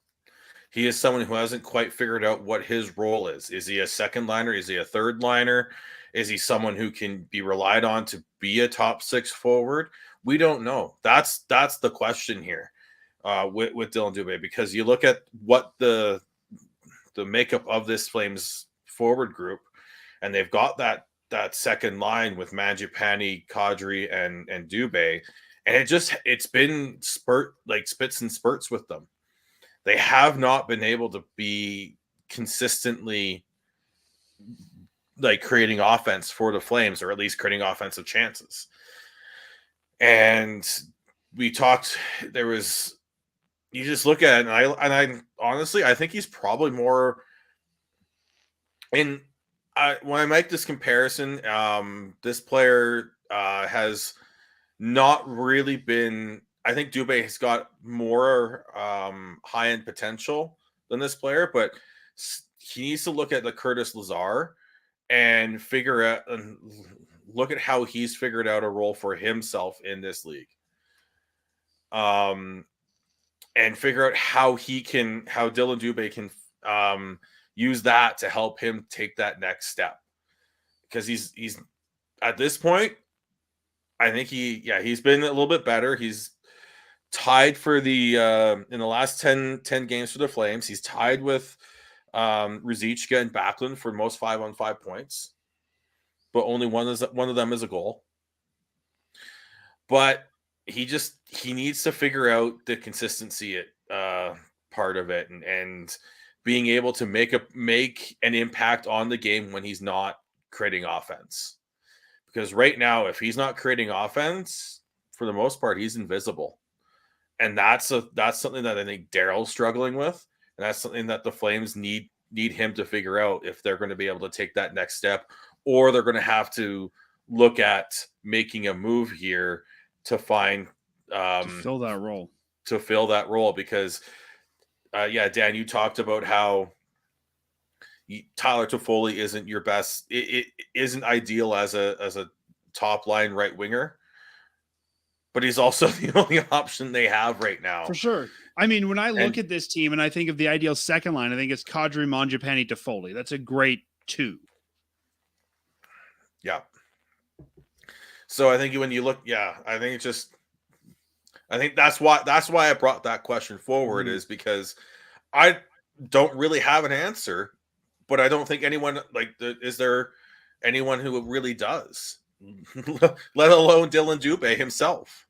He is someone who hasn't quite figured out what his role is. Is he a second liner? Is he a third liner? Is he someone who can be relied on to be a top six forward? We don't know. That's the question here with Dillon Dube, because you look at what the makeup of this Flames forward group, and they've got that second line with Mangiapane, Kadri, and Dube, and it's been spits and spurts with them. They have not been able to be consistently like creating offense for the Flames, or at least creating offensive chances. And we talked, you just look at it, and I honestly, I think he's probably more in, when I make this comparison, this player has not really been, I think Dube has got more high-end potential than this player, but he needs to look at the Curtis Lazar and figure out and look at how he's figured out a role for himself in this league. And figure out how Dillon Dube can use that to help him take that next step. Because he's at this point, I think he's been a little bit better. He's tied for the in the last 10 games for the Flames. He's tied with Ruzicka and Backlund for most 5-on-5 points, but only one of them is a goal. But he needs to figure out the consistency part of it, and being able to make an impact on the game when he's not creating offense. Because right now, if he's not creating offense, for the most part, he's invisible. And that's something that I think Daryl's struggling with. And that's something that the Flames need him to figure out if they're going to be able to take that next step, or they're going to have to look at making a move here to find to fill that role. Because Dan, you talked about how Tyler Toffoli isn't your best. It isn't ideal as a top line right winger, but he's also the only option they have right now. For sure. I mean, when I look at this team and I think of the ideal second line, I think it's Kadri, Mangiapane, Toffoli. That's a great two. Yeah. So I think when you look, I think that's why I brought that question forward, is because I don't really have an answer, but I don't think anyone is there anyone who really does, let alone Dillon Dube himself.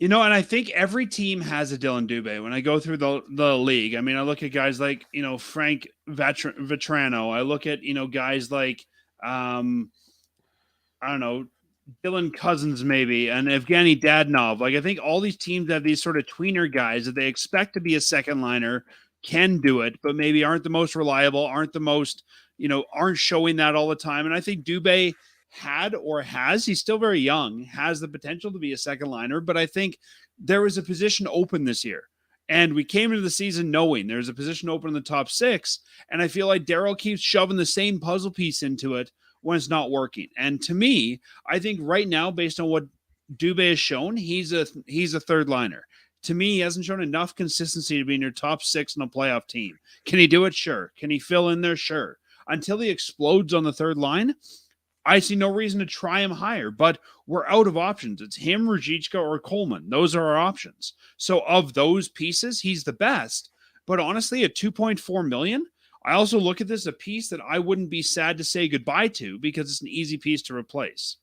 And I think every team has a Dillon Dube. When I go through the league, I mean, I look at guys like, Frank Vetrano. I look at, guys like, I don't know, Dylan Cousins maybe, and Evgeny Dadonov. I think all these teams have these sort of tweener guys that they expect to be a second liner, can do it, but maybe aren't the most reliable, aren't the most, aren't showing that all the time. And I think Dube he's still very young, has the potential to be a second liner, but I think there was a position open this year. And we came into the season knowing there's a position open in the top 6. And I feel like Daryl keeps shoving the same puzzle piece into it when it's not working. And to me, I think right now, based on what Dube has shown, he's a third liner. To me, he hasn't shown enough consistency to be in your top 6 in a playoff team. Can he do it? Sure. Can he fill in there? Sure. Until he explodes on the third line, I see no reason to try him higher, but we're out of options. It's him, Ruzicka, or Coleman. Those are our options. So of those pieces, he's the best. But honestly, at $2.4 million, I also look at this as a piece that I wouldn't be sad to say goodbye to, because it's an easy piece to replace.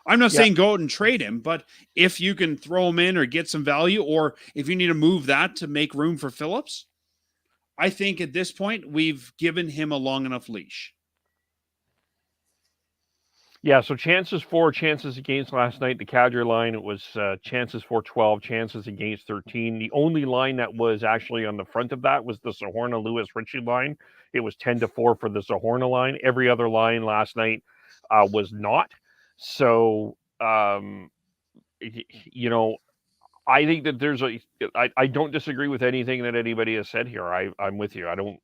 I'm not saying go out and trade him, but if you can throw him in or get some value, or if you need to move that to make room for Phillips, I think at this point we've given him a long enough leash. Yeah, so chances for, chances against last night, the Calgary line, it was chances for 12, chances against 13. The only line that was actually on the front of that was the Zohorna Lewis Ritchie line. It was 10-4 for the Zohorna line. Every other line last night was not. So, I think that I don't disagree with anything that anybody has said here. I'm with you. I don't,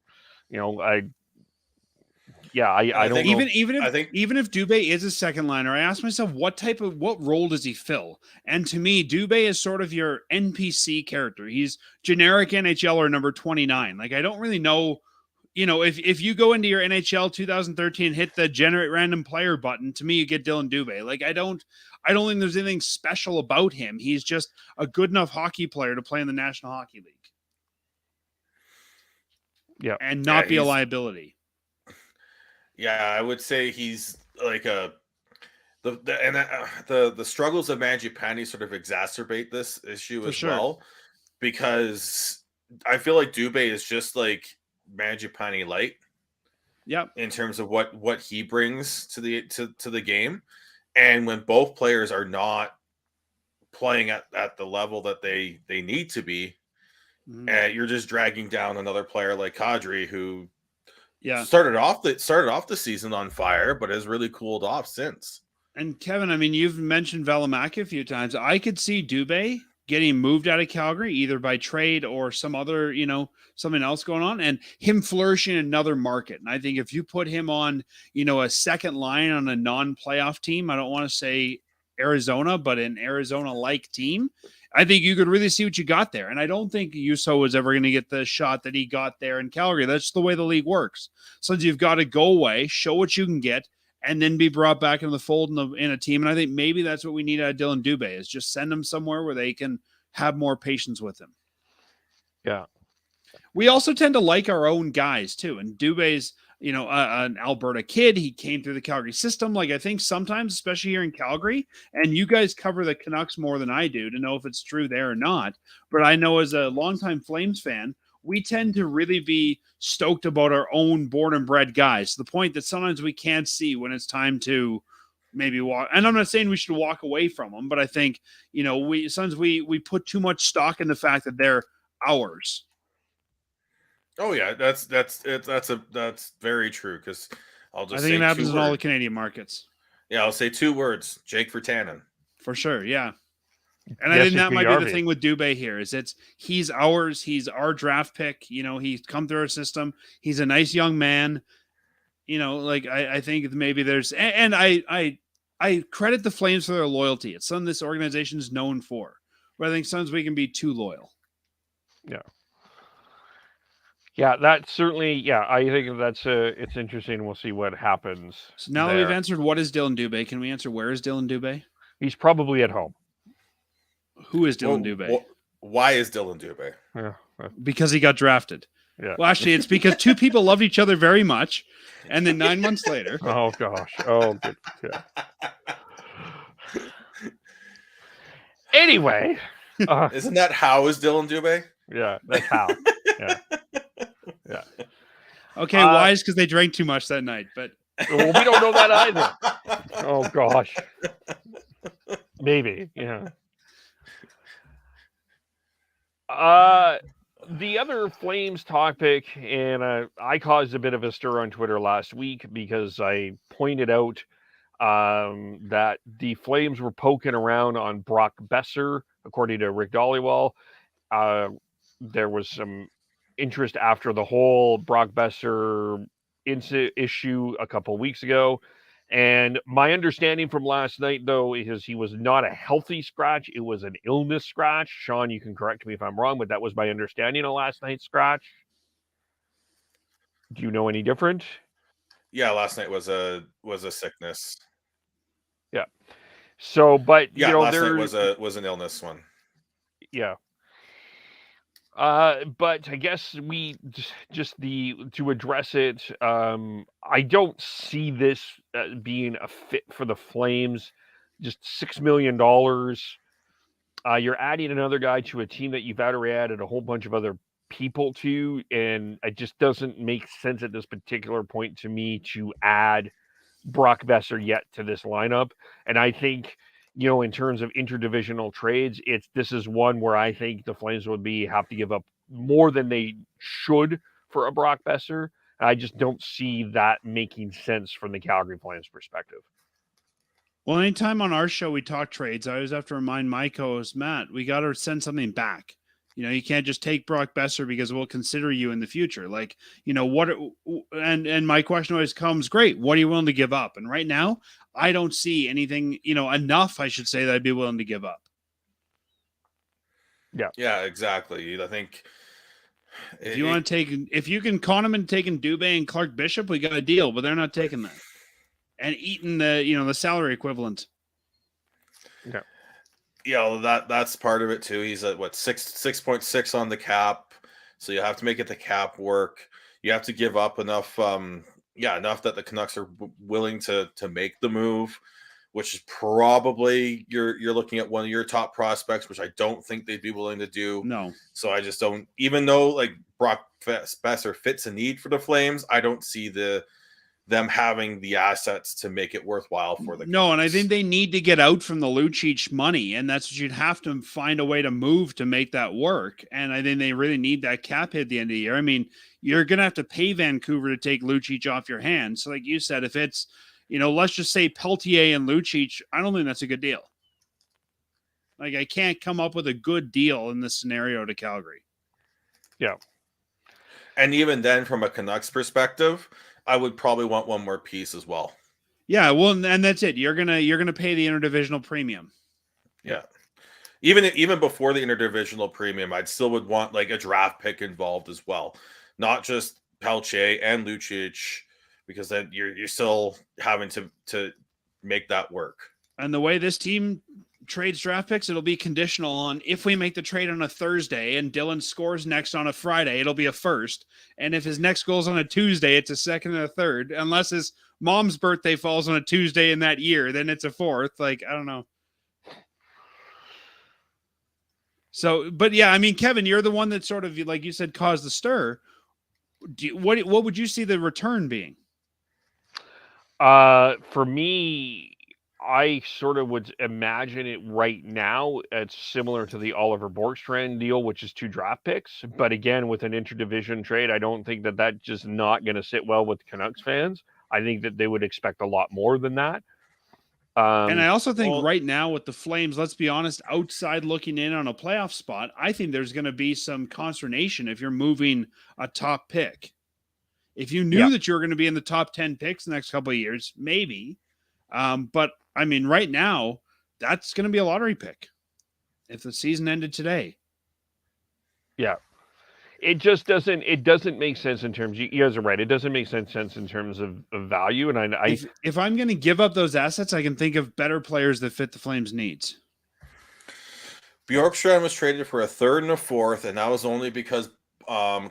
I don't even if Dube is a second liner, I ask myself what role does he fill? And to me, Dube is sort of your NPC character. He's generic NHLer number 29. I don't really know, if you go into your NHL 2013 and hit the generate random player button, to me you get Dillon Dube. I don't think there's anything special about him. He's just a good enough hockey player to play in the National Hockey League. and not be a he's- liability. Yeah, I would say he's like the struggles of Mangiapane sort of exacerbate this issue For as sure. well, because I feel like Dube is just like Mangiapane light Yep. in terms of what he brings to the game, and when both players are not playing at the level that they need to be, and you're just dragging down another player like Kadri, who started off the season on fire, but has really cooled off since. And Kevin, I mean, you've mentioned Valimaki a few times. I could see Dube getting moved out of Calgary either by trade or some other, something else going on, and him flourishing in another market. And I think if you put him on, a second line on a non-playoff team, I don't want to say Arizona, but an Arizona-like team, I think you could really see what you got there. And I don't think Yusso was ever going to get the shot that he got there in Calgary. That's the way the league works. So you've got to go away, show what you can get, and then be brought back into the fold in a team. And I think maybe that's what we need out of Dillon Dube, is just send him somewhere where they can have more patience with him. Yeah. We also tend to like our own guys too. And Dube's, an Alberta kid. He came through the Calgary system. Like, I think sometimes, especially here in Calgary, and you guys cover the Canucks more than I do to know if it's true there or not. But I know as a longtime Flames fan, we tend to really be stoked about our own born and bred guys, to the point that sometimes we can't see when it's time to maybe walk. And I'm not saying we should walk away from them, but I think, sometimes we put too much stock in the fact that they're ours. Oh yeah, that's very true, because I think it happens in all the Canadian markets. Yeah, I'll say 2 words: Jake Virtanen. For sure, yeah. And I think that might be the thing with Dube here, is he's ours. He's our draft pick. He's come through our system. He's a nice young man. I think maybe there's, and I credit the Flames for their loyalty. It's something this organization is known for. But I think sometimes we can be too loyal. Yeah. Yeah, that's certainly, I think it's interesting. We'll see what happens. So now that we've answered what is Dillon Dube, can we answer where is Dillon Dube? He's probably at home. Who is Dillon Dube? Why is Dillon Dube? Yeah. Because he got drafted. Yeah. Well, actually, it's because 2 people loved each other very much, and then 9 months later. Oh gosh. Oh, good. Yeah. Anyway, isn't that how is Dillon Dube? Yeah, that's how. Yeah. Yeah. Okay, why is because they drank too much that night, but well, we don't know that either. Oh gosh. Maybe, yeah. The other Flames topic, and I caused a bit of a stir on Twitter last week because I pointed out that the Flames were poking around on Brock Besser, according to Rick Dollywall. There was some interest after the whole Brock Besser issue a couple of weeks ago. And my understanding from last night, though, is he was not a healthy scratch. It was an illness scratch. Sean, you can correct me if I'm wrong, but that was my understanding of last night's scratch. Do you know any different? Yeah, last night was a sickness. Yeah. So, but last night was an illness one. Yeah. But I guess we to address it, I don't see this being a fit for the Flames. Just $6 million. You're adding another guy to a team that you've already added a whole bunch of other people to, and it just doesn't make sense at this particular point to me to add Brock Besser yet to this lineup. And I think, in terms of interdivisional trades, this is one where I think the Flames would have to give up more than they should for a Brock Besser. I just don't see that making sense from the Calgary Flames perspective. Well, anytime on our show we talk trades, I always have to remind my co-host Matt, we got to send something back. You can't just take Brock Besser because we'll consider you in the future. Like, what, and my question always comes, great, what are you willing to give up? And right now, I don't see anything, enough, I should say, that I'd be willing to give up. Yeah. Yeah, exactly. I think if you can con him and taking Dube and Clark Bishop, we got a deal, but they're not taking that. And eating the salary equivalent. Yeah. Yeah, that's part of it too. He's at 6.6 on the cap, so you have to make it the cap work. You have to give up enough, enough that the Canucks are willing to make the move, which is probably you're looking at one of your top prospects, which I don't think they'd be willing to do. No. So I just don't, even though like Brock Besser fits a need for the Flames, I don't see them having the assets to make it worthwhile for the No, and I Canucks. think they need to get out from the Lucic money, and that's what you'd have to find a way to move to make that work. And I think they really need that cap hit at the end of the year. I mean, you're going to have to pay Vancouver to take Lucic off your hands. So like you said, if it's, let's just say Peltier and Lucic, I don't think that's a good deal. Like, I can't come up with a good deal in this scenario to Calgary. Yeah. And even then, from a Canucks perspective, I would probably want one more piece as well. Yeah, well, and that's it. You're gonna pay the interdivisional premium. Yeah. Even before the interdivisional premium, I'd still would want like a draft pick involved as well. Not just Pelche and Lucic, because then you're still having to make that work. And the way this team trades draft picks, it'll be conditional on if we make the trade on a Thursday and Dillon scores next on a Friday, it'll be a first. And if his next goal's on a Tuesday, it's a second and a third. Unless his mom's birthday falls on a Tuesday in that year, then it's a fourth. Like, I don't know. So, but yeah, I mean, Kevin, you're the one that sort of, like you said, caused the stir. What would you see the return being? For me, I sort of would imagine it right now. It's similar to the Oliver Borkstrand deal, which is 2 draft picks. But again, with an interdivision trade, I don't think that that's just not going to sit well with Canucks fans. I think that they would expect a lot more than that. And I also think right now with the Flames, let's be honest, outside looking in on a playoff spot, I think there's going to be some consternation if you're moving a top pick. If you knew that you're going to be in the top 10 picks the next couple of years, maybe. But I mean, right now, that's going to be a lottery pick if the season ended today. Yeah. It just doesn't make sense in terms, you guys are right. It doesn't make sense in terms of value. And if I'm going to give up those assets, I can think of better players that fit the Flames' needs. Bjorkstrand was traded for a third and a fourth, and that was only because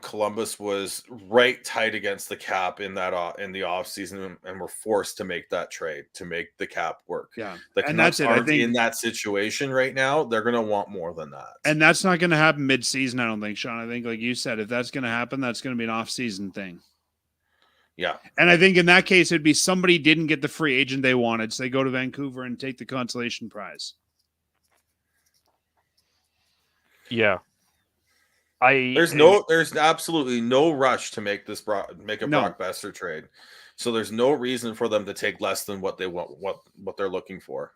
Columbus was right tight against the cap in the offseason and were forced to make that trade to make the cap work. Yeah. The Canucks aren't in that situation right now. They're going to want more than that. And that's not going to happen mid-season, I don't think, Sean. I think, like you said, if that's going to happen, that's going to be an off-season thing. Yeah. And I think in that case, it'd be somebody didn't get the free agent they wanted, so they go to Vancouver and take the consolation prize. Yeah. There's absolutely no rush to make Brock Besser trade. So there's no reason for them to take less than what they want, what they're looking for.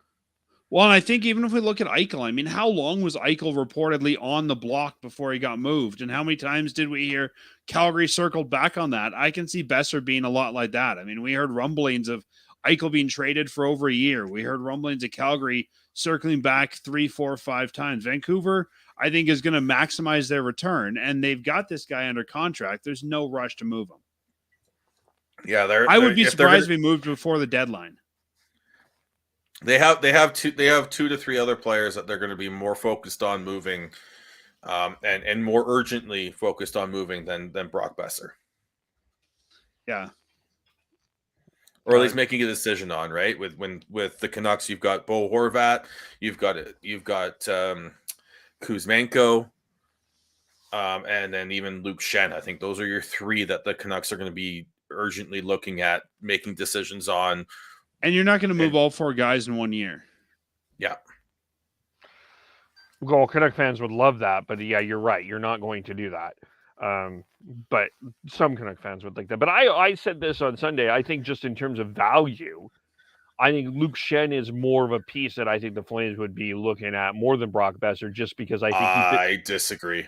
Well, and I think even if we look at Eichel, I mean, how long was Eichel reportedly on the block before he got moved? And how many times did we hear Calgary circled back on that? I can see Besser being a lot like that. I mean, we heard rumblings of Eichel being traded for over a year. We heard rumblings of Calgary circling back 3, 4, 5 times. Vancouver, I think, is going to maximize their return, and they've got this guy under contract. There's no rush to move him. Yeah, I would be surprised if we moved before the deadline. They have 2 to 3 other players that they're going to be more focused on moving, and more urgently focused on moving than Brock Besser. Yeah. Or at least making a decision on, right? With the Canucks, you've got Bo Horvat, you've got Kuzmenko, and then even Luke Schenn. I think those are your 3 that the Canucks are going to be urgently looking at making decisions on. And you're not going to move all 4 guys in 1 year. Yeah. Well, Canuck fans would love that, but yeah, you're right. You're not going to do that. But some Canuck fans would like that. But I said this on Sunday. I think just in terms of value, I think Luke Schenn is more of a piece that I think the Flames would be looking at more than Brock Besser, just because I think I disagree.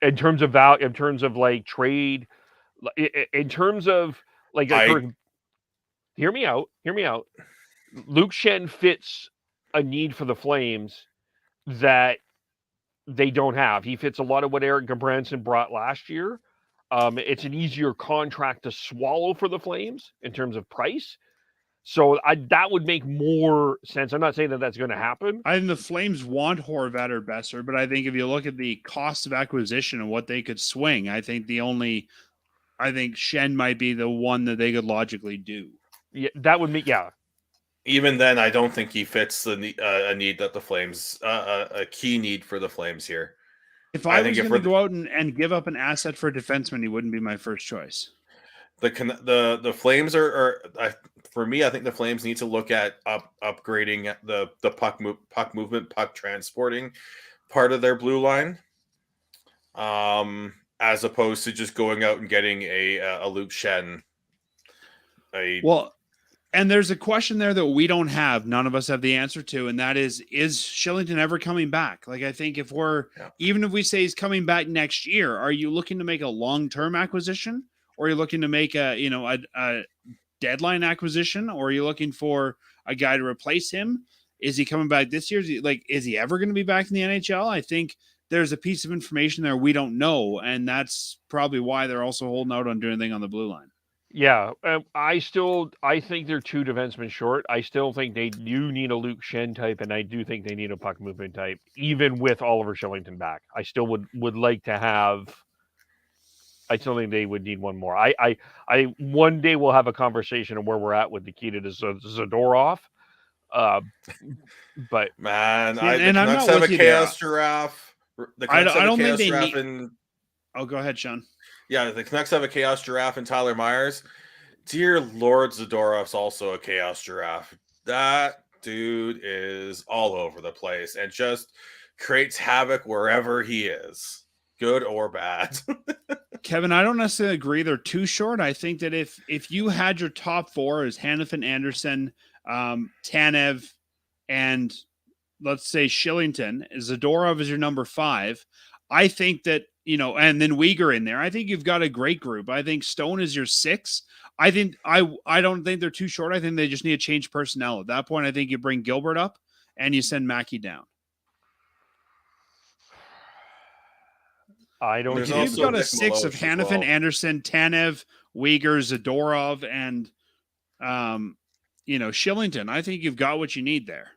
In terms of value, in terms of like trade, in terms of like, hear me out. Luke Schenn fits a need for the Flames that they don't have. He fits a lot of what Eric Gudbranson brought last year. It's an easier contract to swallow for the Flames in terms of price. So that would make more sense. I'm not saying that that's going to happen. I think the Flames want Horvat or Besser, but I think if you look at the cost of acquisition and what they could swing, I think Shen might be the one that they could logically do. Yeah, that would make Even then, I don't think he fits the a need that the Flames a key need for the Flames here. If I was going to go out and give up an asset for a defenseman, he wouldn't be my first choice. The Flames are for me. I think the Flames need to look at upgrading the puck movement, puck transporting part of their blue line, as opposed to just going out and getting a Luke Shen. And there's a question there that we don't have, none of us have the answer to, and that is Shillington ever coming back? Like, I think even if we say he's coming back next year, are you looking to make a long-term acquisition, or are you looking to make a deadline acquisition, or are you looking for a guy to replace him? Is he coming back this year? Is he ever going to be back in the NHL? I think there's a piece of information there we don't know, and that's probably why they're also holding out on doing anything on the blue line. Yeah, I think they're 2 defensemen short. I still think they do need a Luke Shen type, and I do think they need a puck movement type, even with Oliver Shillington back. I still would like to have. I still think they would need one more. I one day we'll have a conversation on where we're at with Nikita Zadorov. But man, the Canucks have a chaos giraffe. I don't think they need. Oh, go ahead, Sean. Yeah, the Canucks have a chaos giraffe and Tyler Myers. Dear Lord, Zadorov's also a chaos giraffe. That dude is all over the place and just creates havoc wherever he is, good or bad. Kevin, I don't necessarily agree they're too short. I think that if you had your top 4 as Hanifin, Anderson, Tanev, and let's say Shillington, Zadorov is your number 5. I think that, and then Weegar in there. I think you've got a great group. I think Stone is your 6. I don't think they're too short. I think they just need to change personnel. At that point, I think you bring Gilbert up and you send Mackey down. I don't. You've got a 6 of Hanifin, Anderson, Tanev, Weegar, Zadorov, and Shillington. I think you've got what you need there.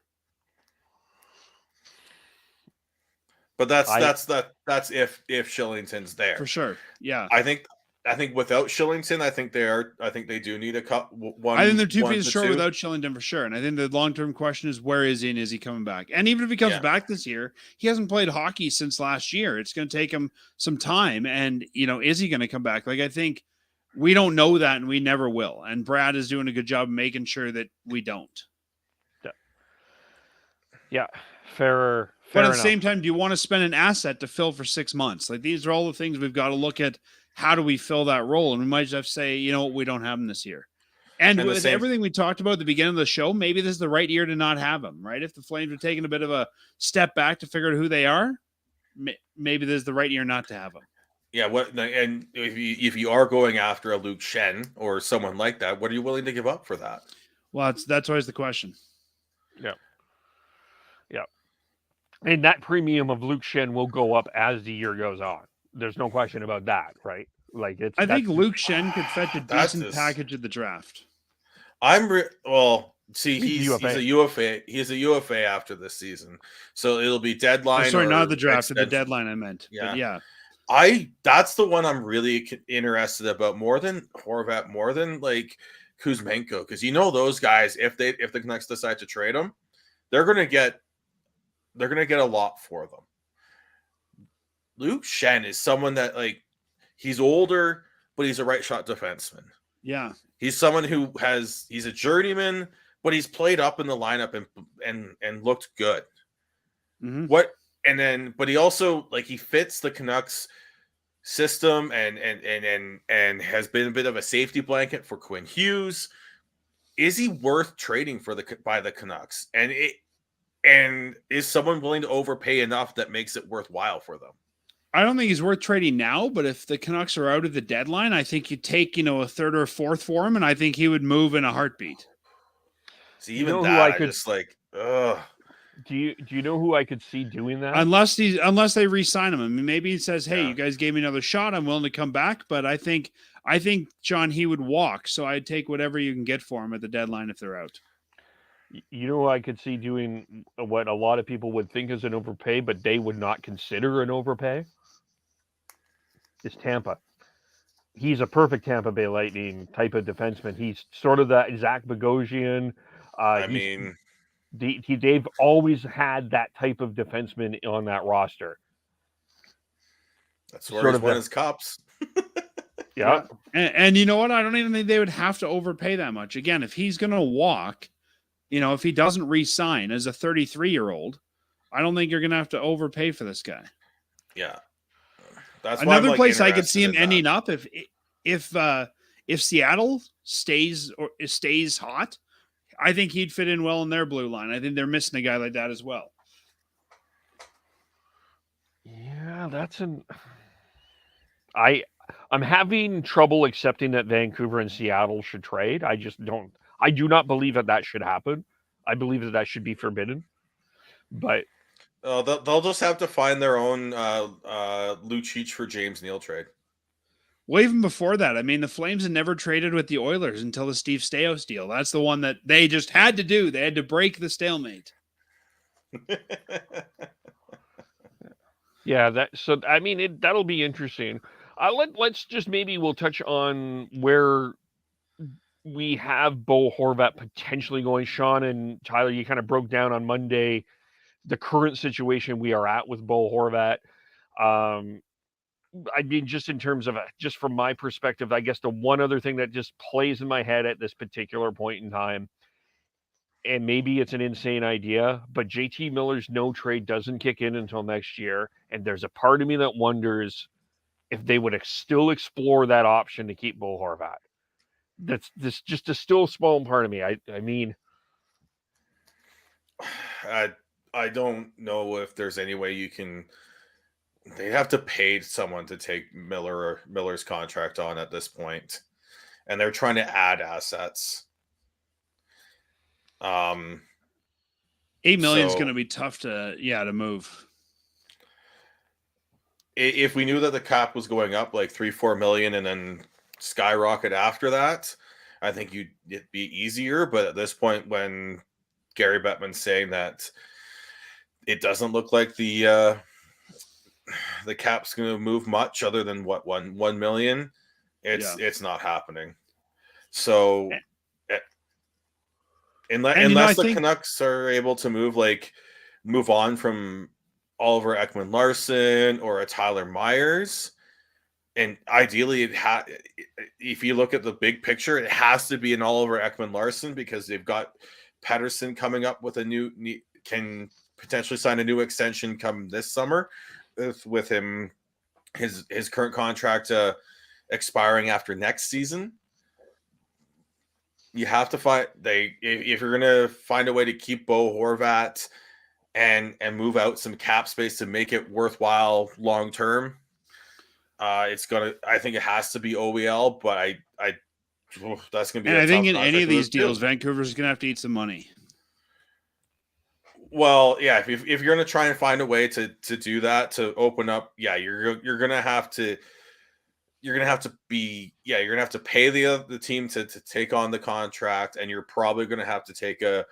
But that's if Shillington's there for sure. Yeah, I think without Shillington, I think they do need a cup. I think they're 2 pieces short without Shillington for sure. And I think the long-term question is where is he and is he coming back? And even if he comes back this year, he hasn't played hockey since last year. It's going to take him some time. And is he going to come back? Like, I think we don't know that, and we never will. And Brad is doing a good job of making sure that we don't. Yeah, fair. But at the same time, do you want to spend an asset to fill for 6 months? Like, these are all the things we've got to look at. How do we fill that role? And we might just have to say, we don't have him this year. And with everything we talked about at the beginning of the show, maybe this is the right year to not have him, right? If the Flames are taking a bit of a step back to figure out who they are, maybe this is the right year not to have him. Yeah. And if you are going after a Luke Shen or someone like that, what are you willing to give up for that? Well, that's always the question. Yeah. Yeah. And that premium of Luke Shen will go up as the year goes on. There's no question about that, right? Like, I think Luke Shen could fetch a decent package at the draft. He's a UFA. He's a UFA after this season, so it'll be deadline. Not the draft, at the deadline. I meant, yeah. That's the one I'm really interested about more than Horvat, more than like Kuzmenko, because those guys, if the Canucks decide to trade them, they're gonna get a lot for them. Luke Shen is someone that, like, he's older, but he's a right shot defenseman. Yeah. He's someone he's a journeyman, but he's played up in the lineup and looked good. Mm-hmm. But he also, like, he fits the Canucks system and has been a bit of a safety blanket for Quinn Hughes. Is he worth trading by the Canucks? And is someone willing to overpay enough that makes it worthwhile for them? I don't think he's worth trading now, but if the Canucks are out of the deadline, I think you take, a third or fourth for him, and I think he would move in a heartbeat. See, even that, I just like, ugh. Do you know who I could see doing that? Unless they re-sign him. I mean, maybe he says, "Hey, Yeah. you guys gave me another shot. I'm willing to come back." But I think John, he would walk. So I'd take whatever you can get for him at the deadline if they're out. You know who I could see doing what a lot of people would think is an overpay, but they would not consider an overpay? Is Tampa. He's a perfect Tampa Bay Lightning type of defenseman. He's sort of that Zach Bogosian. I mean, They've always had that type of defenseman on that roster. that's where Sort he's of won the- his cups. Yeah. And you know what? I don't even think they would have to overpay that much. Again, if he's going to walk, if he doesn't re-sign as a 33-year-old, I don't think you're going to have to overpay for this guy. Yeah. That's why I'm, Another like, place I could see him interested in ending that. up if Seattle stays hot, I think he'd fit in well in their blue line. I think they're missing a guy like that as well. Yeah, I'm having trouble accepting that Vancouver and Seattle should trade. I do not believe that should happen. I believe that should be forbidden. But They'll just have to find their own Lucic for James Neal trade. Well, even before that, I mean, the Flames had never traded with the Oilers until the Steve Stamkos deal. That's the one that they just had to do. They had to break the stalemate. yeah, that'll be interesting. Let's just we'll touch on where we have Bo Horvat potentially going. Sean and Tyler, you kind of broke down on Monday the current situation we are at with Bo Horvat. I mean, just in terms of just from my perspective, I guess the one other thing that just plays in my head at this particular point in time, and maybe it's an insane idea, but JT Miller's no trade doesn't kick in until next year. And there's a part of me that wonders if they would still explore that option to keep Bo Horvat. That's just a still small part of me. I mean, I don't know if there's any way you can. They have to pay someone to take Miller's contract on at this point, and they're trying to add assets. $8 million is going to be tough to move. If we knew that the cap was going up like 3-4 million and then skyrocket after that, I think it'd be easier. But at this point, when Gary Bettman's saying that it doesn't look like the cap's going to move much other than what 1 million, it's not happening. So unless the Canucks are able to move on from Oliver Ekman-Larsson or a Tyler Myers, and ideally if you look at the big picture, it has to be an Oliver Ekman-Larsson because they've got Pettersson coming up with can potentially sign a new extension come this summer with him his current contract expiring after next season. You have to if you're going to find a way to keep Bo Horvat and move out some cap space to make it worthwhile long term. I think it has to be OEL, but that's going to be. And I think in any of these deals, Vancouver's going to have to eat some money. Well, yeah, if you're going to try and find a way to do that, to open up, yeah, you're going to have to pay the team to take on the contract, and you're probably going to have to take a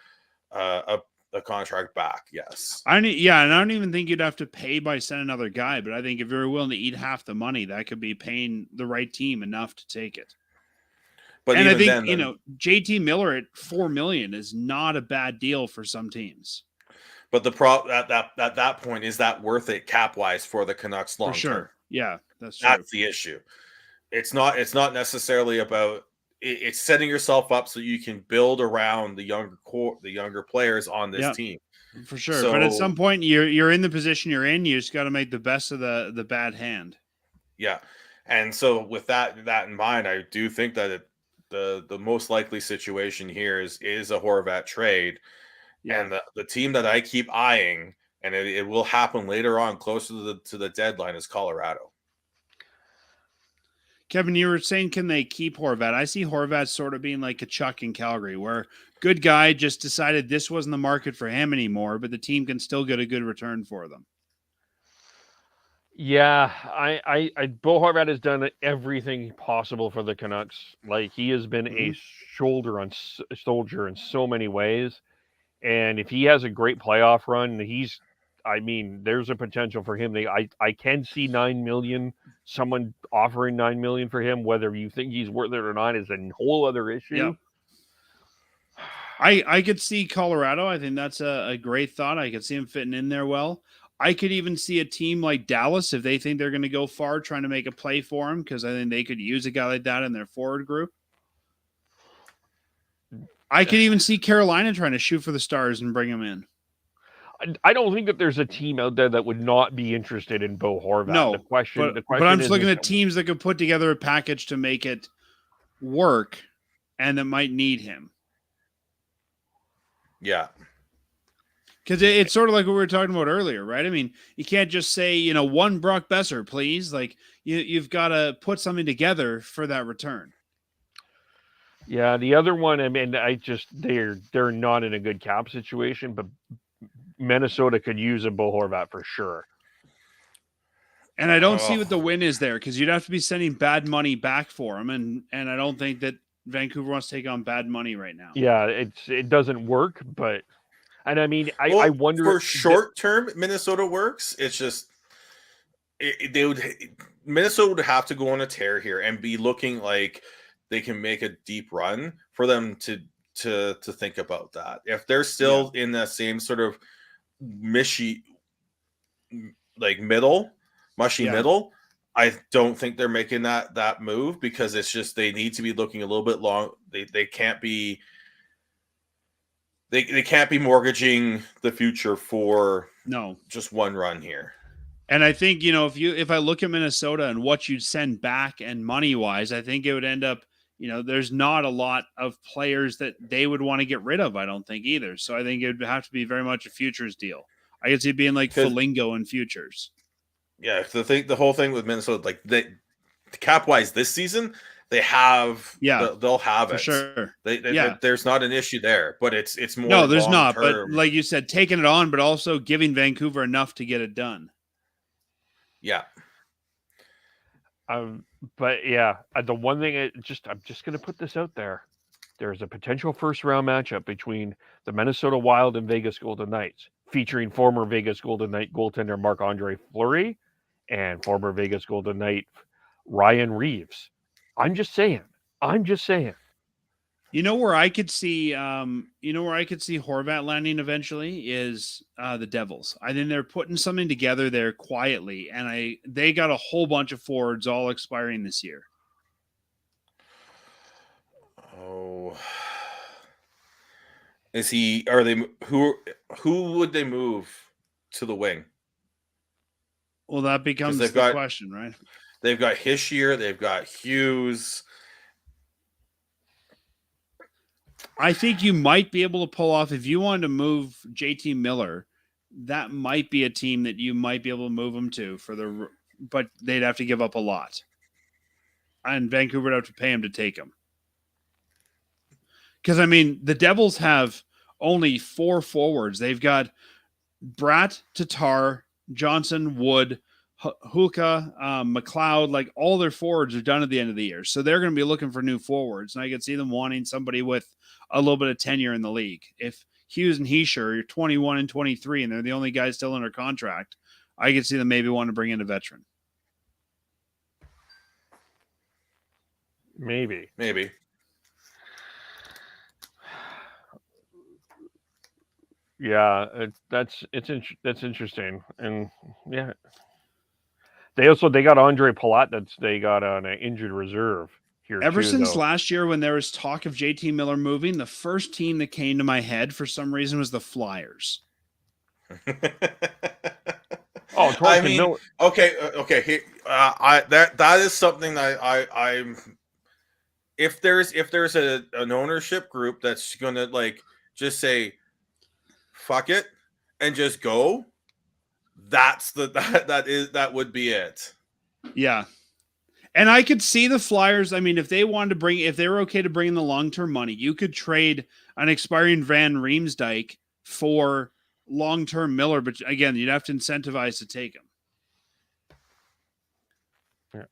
contract back. Yes. And I don't even think you'd have to pay by sending another guy, but I think if you're willing to eat half the money, that could be paying the right team enough to take it. But and I think JT Miller at $4 million is not a bad deal for some teams. But the at that point, is that worth it cap wise for the Canucks long term? For sure. Yeah, that's true. That's the issue. It's not necessarily about. It's setting yourself up so you can build around the younger players on this team. For sure. But at some point, you're in the position you're in. You just got to make the best of the bad hand. Yeah, and so with that in mind, I do think that the most likely situation here is a Horvat trade. Yeah. And the team that I keep eyeing, and it will happen later on, closer to the deadline, is Colorado. Kevin, you were saying, can they keep Horvat? I see Horvat sort of being like a Chuck in Calgary, where good guy just decided this wasn't the market for him anymore, but the team can still get a good return for them. Yeah, Bo Horvat has done everything possible for the Canucks. Like, he has been a soldier in so many ways, and if he has a great playoff run, there's a potential for him. I can see $9 million. Someone offering $9 million for him, whether you think he's worth it or not, is a whole other issue. Yeah. I could see Colorado. I think that's a great thought. I could see him fitting in there well. I could even see a team like Dallas, if they think they're going to go far, trying to make a play for him, because I think they could use a guy like that in their forward group. I could even see Carolina trying to shoot for the Stars and bring him in. I don't think that there's a team out there that would not be interested in Bo Horvat. No, the question but I'm just looking at teams that could put together a package to make it work and that might need him. Yeah. Because it's sort of like what we were talking about earlier, right? I mean, you can't just say, one Brock Besser, please. Like, you've got to put something together for that return. Yeah, the other one, they're not in a good cap situation, but Minnesota could use a Bo Horvat for sure. And I don't see what the win is there, because you'd have to be sending bad money back for him, and I don't think that Vancouver wants to take on bad money right now. Yeah, it doesn't work, but I wonder for short term Minnesota works. It's just Minnesota would have to go on a tear here and be looking like they can make a deep run for them to think about that. If they're still in the same sort of mushy middle, I don't think they're making that move, because it's just they need to be looking a little bit long. They can't be they can't be mortgaging the future for just one run here. And I think, if I look at Minnesota and what you'd send back and money wise, I think it would end up, there's not a lot of players that they would want to get rid of, I don't think either. So I think it would have to be very much a futures deal. I could see it being like Foligno and futures. Yeah, the whole thing with Minnesota, like cap wise this season, they have they'll have for it. Sure. There's not an issue there, but it's more. No, there's not. Term. But like you said, taking it on, but also giving Vancouver enough to get it done. Yeah. But yeah, the one thing I'm just going to put this out there. There's a potential first round matchup between the Minnesota Wild and Vegas Golden Knights, featuring former Vegas Golden Knight goaltender Marc-Andre Fleury and former Vegas Golden Knight Ryan Reaves. I'm just saying. Where I could see Horvat landing eventually is the Devils. I think they're putting something together there quietly, and they got a whole bunch of forwards all expiring this year. Oh, who would they move to the wing? Well, that becomes the question, right? They've got Hischier, they've got Hughes. I think you might be able to pull off, if you wanted to move JT Miller, that might be a team that you might be able to move him to but they'd have to give up a lot. And Vancouver would have to pay him to take him. Because, the Devils have only 4 forwards. They've got Bratt, Tatar, Johnson, Wood, Hulka, McLeod. Like, all their forwards are done at the end of the year. So they're going to be looking for new forwards. And I could see them wanting somebody with a little bit of tenure in the league. If Hughes and Hischier are 21 and 23 and they're the only guys still under contract, I could see them maybe want to bring in a veteran. Maybe. Yeah, that's interesting, and yeah, they got Andre Palat. They got on an injured reserve here. Ever since last year, when there was talk of JT Miller moving, the first team that came to my head for some reason was the Flyers. Miller. Okay. That is something that I'm. If there's an ownership group that's gonna just say, fuck it and just go, that would be it. Yeah. And I could see the Flyers. I mean, if they were okay to bring in the long-term money, you could trade an expiring Van Riemsdyk for long-term Miller. But again, you'd have to incentivize to take him. Yeah.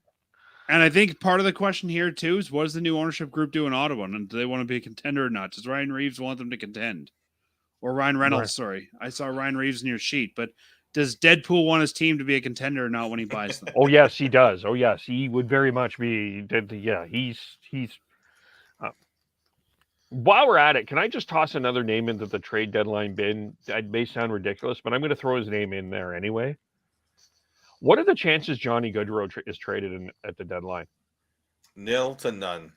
And I think part of the question here too is, what does the new ownership group do in Ottawa? And do they want to be a contender or not? Does Ryan Reaves want them to contend? Or Ryan Reynolds, Right. sorry. I saw Ryan Reaves in your sheet, but does Deadpool want his team to be a contender or not when he buys them? Oh yes, he does. Oh yes, he would very much be. Yeah, he's. While we're at it, can I just toss another name into the trade deadline bin? That may sound ridiculous, but I'm going to throw his name in there anyway. What are the chances Johnny Gaudreau is traded at the deadline? 0 to none.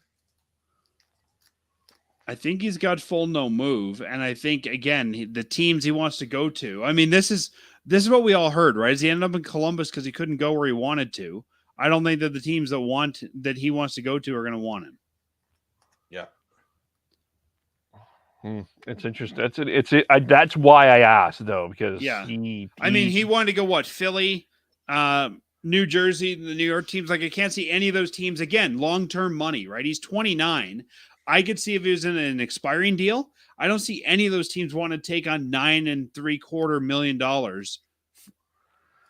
I think he's got full no move, and I think again the teams he wants to go to. I mean, this is what we all heard, right? Is he ended up in Columbus because he couldn't go where he wanted to. I don't think that the teams that he wants to go to are going to want him. Yeah. It's interesting. That's why I asked though, because he wanted to go what? Philly, New Jersey, the New York teams. Like I can't see any of those teams again. Long-term money, right? He's 29. I could see if he was in an expiring deal. I don't see any of those teams want to take on $9.75 million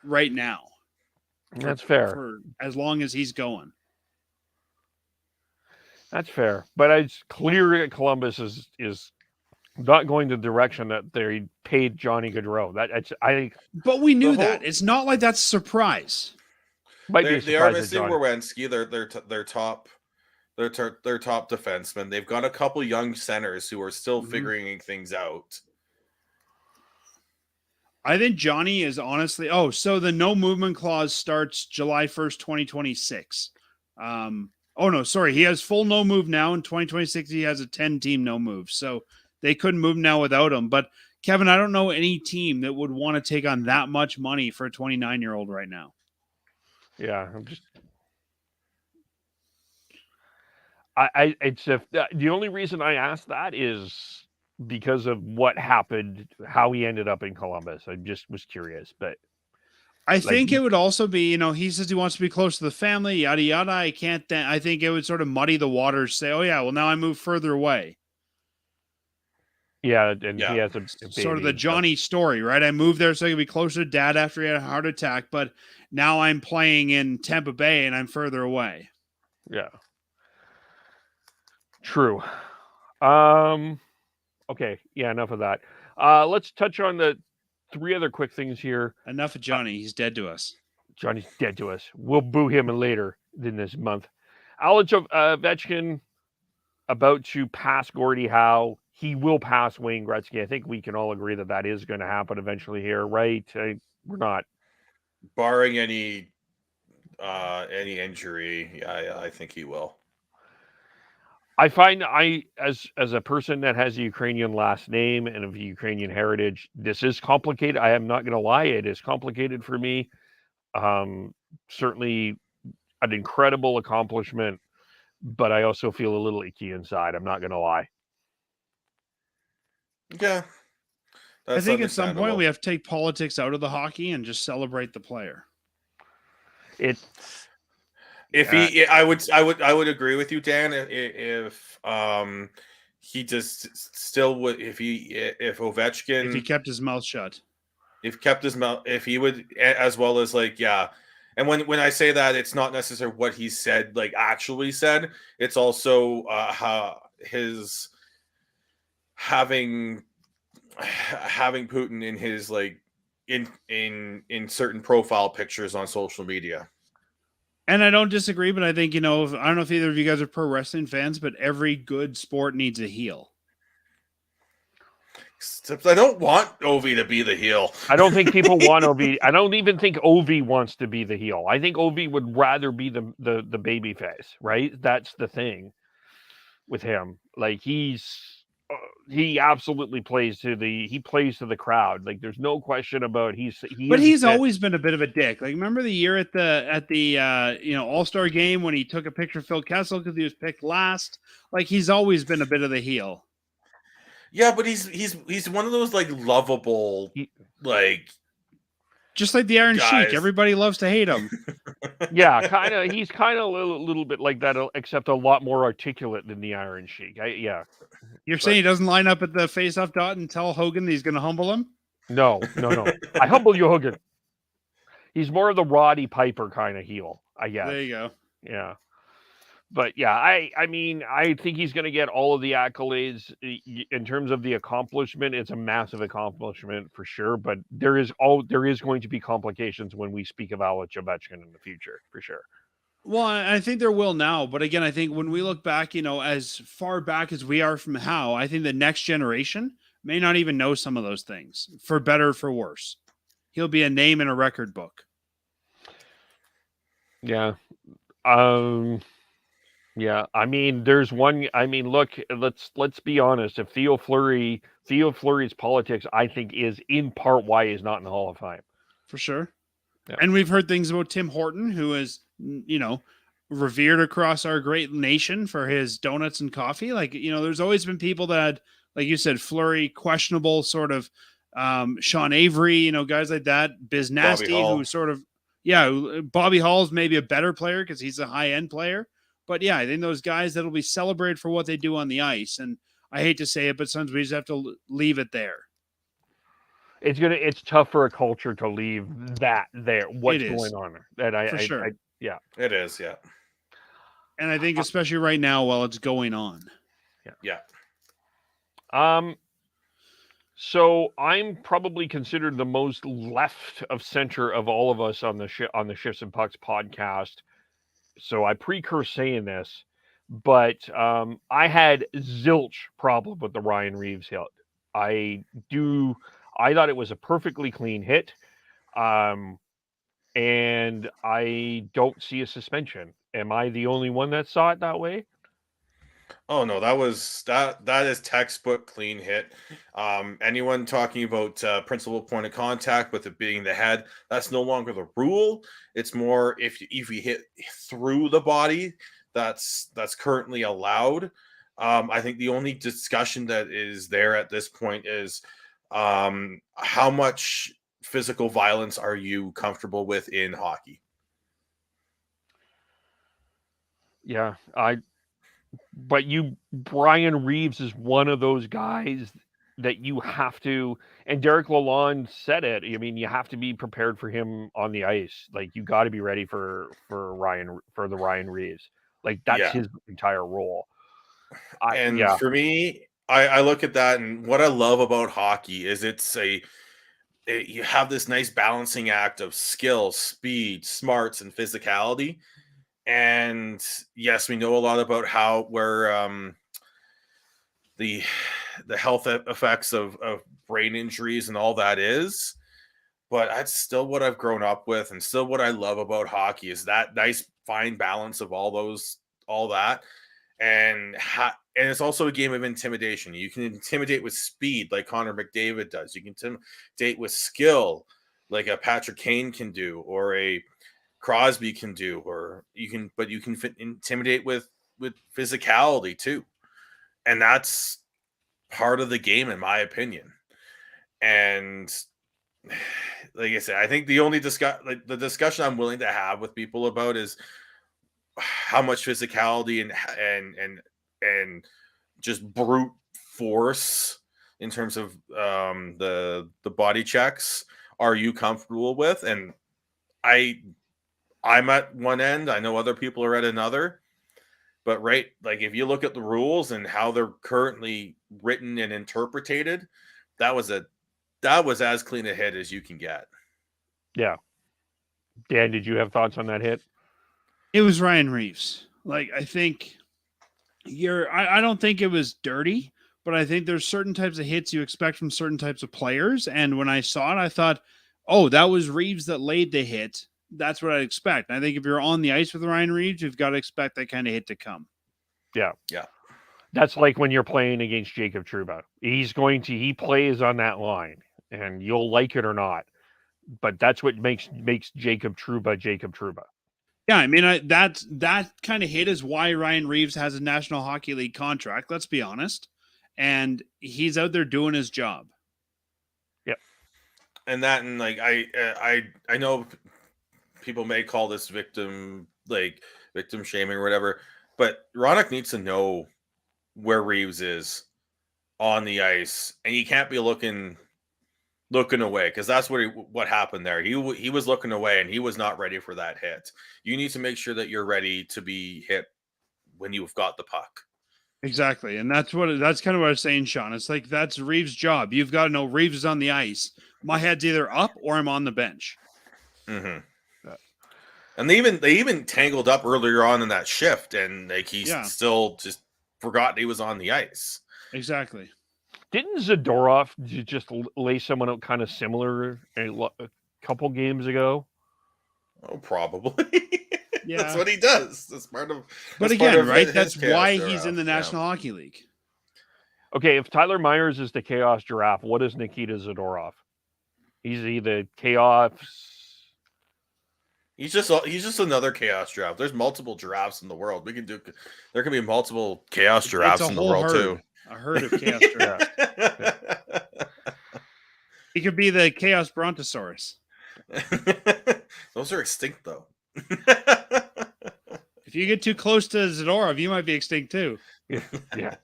right now. That's fair. For as long as he's going. That's fair. But it's clear that Columbus is not going the direction that they paid Johnny Gaudreau. But we knew that. It's not like that's a surprise. They are missing Werenski. They're top. They're top defensemen. They've got a couple young centers who are still figuring things out. I think Johnny is honestly. Oh, so the no movement clause starts July 1st, 2026. Oh no, sorry. He has full no move now. In 2026, he has a 10-team no move. So they couldn't move now without him. But Kevin, I don't know any team that would want to take on that much money for a 29-year-old right now. Yeah, I'm just. The only reason I asked that is because of what happened, how he ended up in Columbus. I just was curious, but I think it would also be, he says he wants to be close to the family, yada yada. I think it would sort of muddy the waters. Say, oh yeah, well now I move further away. Yeah, and he has a baby, sort of the Johnny story, right? I moved there so I could be closer to Dad after he had a heart attack, but now I'm playing in Tampa Bay and I'm further away. Yeah. True. Okay. Yeah, enough of that. Let's touch on the 3 other quick things here. Enough of Johnny. He's dead to us. Johnny's dead to us. We'll boo him later in this month. Alex Ovechkin about to pass Gordie Howe. He will pass Wayne Gretzky. I think we can all agree that is going to happen eventually here, right? We're not. Barring any injury, I think he will. I find as a person that has a Ukrainian last name and of Ukrainian heritage, this is complicated. I am not going to lie. It is complicated for me. Certainly an incredible accomplishment, but I also feel a little icky inside. I'm not going to lie. Yeah. I think at some point we have to take politics out of the hockey and just celebrate the player. I would agree with you, Dan. If he just still would, if Ovechkin, if he kept his mouth shut, if he would, as well as and when I say that, it's not necessarily what he said, actually said. It's also his having Putin in his in certain profile pictures on social media. And I don't disagree, but I think, I don't know if either of you guys are pro wrestling fans, but every good sport needs a heel. Except I don't want Ovi to be the heel. I don't think people want Ovi. I don't even think Ovi wants to be the heel. I think Ovi would rather be the baby face, right? That's the thing with him. He absolutely plays to the crowd. There's no question about he's always been a bit of a dick. Remember the year at the All-Star game when he took a picture of Phil Kessel because he was picked last. He's always been a bit of the heel. Yeah, but he's one of those lovable Just like the Iron Guys. Sheik, everybody loves to hate him. Yeah, kind of. He's kind of a little bit like that, except a lot more articulate than the Iron Sheik. Yeah. You're saying he doesn't line up at the face-off dot and tell Hogan that he's going to humble him? No. I humble you, Hogan. He's more of the Roddy Piper kind of heel, I guess. There you go. Yeah. But yeah, I mean, I think he's going to get all of the accolades in terms of the accomplishment. It's a massive accomplishment for sure. But there is going to be complications when we speak of Alex Ovechkin in the future, for sure. Well, I think there will now. But again, I think when we look back, as far back as we are from Howe, I think the next generation may not even know some of those things, for better or for worse. He'll be a name in a record book. Yeah. Yeah, I mean, there's one. I mean, look, let's be honest. If Theo Fleury's politics, I think, is in part why he's not in the Hall of Fame. For sure. Yeah. And we've heard things about Tim Horton, who is, revered across our great nation for his donuts and coffee. Like, there's always been people that had, like you said, Fleury, questionable sort of, Sean Avery, guys like that, Biz Nasty, who sort of, Bobby Hall's maybe a better player because he's a high-end player. But yeah, I think those guys that'll be celebrated for what they do on the ice. And I hate to say it, but sometimes we just have to leave it there. It's tough for a culture to leave that there. What's going on there? That for sure. Yeah, it is. Yeah. And I think especially right now while it's going on. Yeah. So I'm probably considered the most left of center of all of us on the Shifts and Pucks podcast. So I precurse saying this, but I had zilch problem with the Ryan Reaves hit. I thought it was a perfectly clean hit, and I don't see a suspension. Am I the only one that saw it that way? Oh no, that is textbook clean hit. Anyone talking about principal point of contact with it being the head, that's no longer the rule. It's more if you hit through the body, that's currently allowed. I think the only discussion that is there at this point is how much physical violence are you comfortable with in hockey? Yeah, Brian Reaves is one of those guys that you have to, and Derek Lalonde said it. I mean, you have to be prepared for him on the ice. Like, you got to be ready for the Ryan Reaves. Like, that's his entire role. For me, I look at that, and what I love about hockey is you have this nice balancing act of skill, speed, smarts, and physicality. And yes, we know a lot about where the health effects of brain injuries and all that is, but that's still what I've grown up with, and still what I love about hockey is that nice fine balance of all that, and it's also a game of intimidation. You can intimidate with speed, like Connor McDavid does. You can intimidate with skill, like a Patrick Kane can do, or a Crosby can do, or you can intimidate with physicality too. And that's part of the game, in my opinion. And like I said, I think the only the discussion I'm willing to have with people about is how much physicality and just brute force in terms of the body checks are you comfortable with. And I'm at one end. I know other people are at another. But if you look at the rules and how they're currently written and interpreted, that was as clean a hit as you can get. Yeah. Dan, did you have thoughts on that hit? It was Ryan Reaves. Like, I think I don't think it was dirty, but I think there's certain types of hits you expect from certain types of players. And when I saw it, I thought, oh, that was Reaves that laid the hit. That's what I'd expect. And I think if you're on the ice with Ryan Reaves, you've got to expect that kind of hit to come. Yeah. Yeah. That's like when you're playing against Jacob Trouba. He plays on that line, and you'll like it or not. But that's what makes Jacob Trouba Jacob Trouba. Yeah, I mean, that kind of hit is why Ryan Reaves has a National Hockey League contract, let's be honest. And he's out there doing his job. Yep. and like I know people may call this victim shaming or whatever, but Ronak needs to know where Reaves is on the ice, and he can't be looking away, because that's what happened there. He was looking away, and he was not ready for that hit. You need to make sure that you're ready to be hit when you've got the puck. Exactly. And that's kind of what I was saying, Sean. It's like, that's Reaves' job. You've got to know Reaves is on the ice. My head's either up or I'm on the bench. Mm-hmm. And they even tangled up earlier on in that shift, and like still just forgot he was on the ice. Exactly. Didn't Zadorov just lay someone out kind of similar a couple games ago? Oh, probably. Yeah, that's what he does. That's part of. But again, right? That's why he's in the National Hockey League. Okay, if Tyler Myers is the Chaos Giraffe, what is Nikita Zadorov? He's the Chaos. He's just another Chaos Giraffe. There's multiple giraffes in the world. There can be multiple Chaos Giraffes in the world too. A herd of Chaos Giraffes. He could be the Chaos Brontosaurus. Those are extinct though. If you get too close to Zadorov, you might be extinct too. Yeah.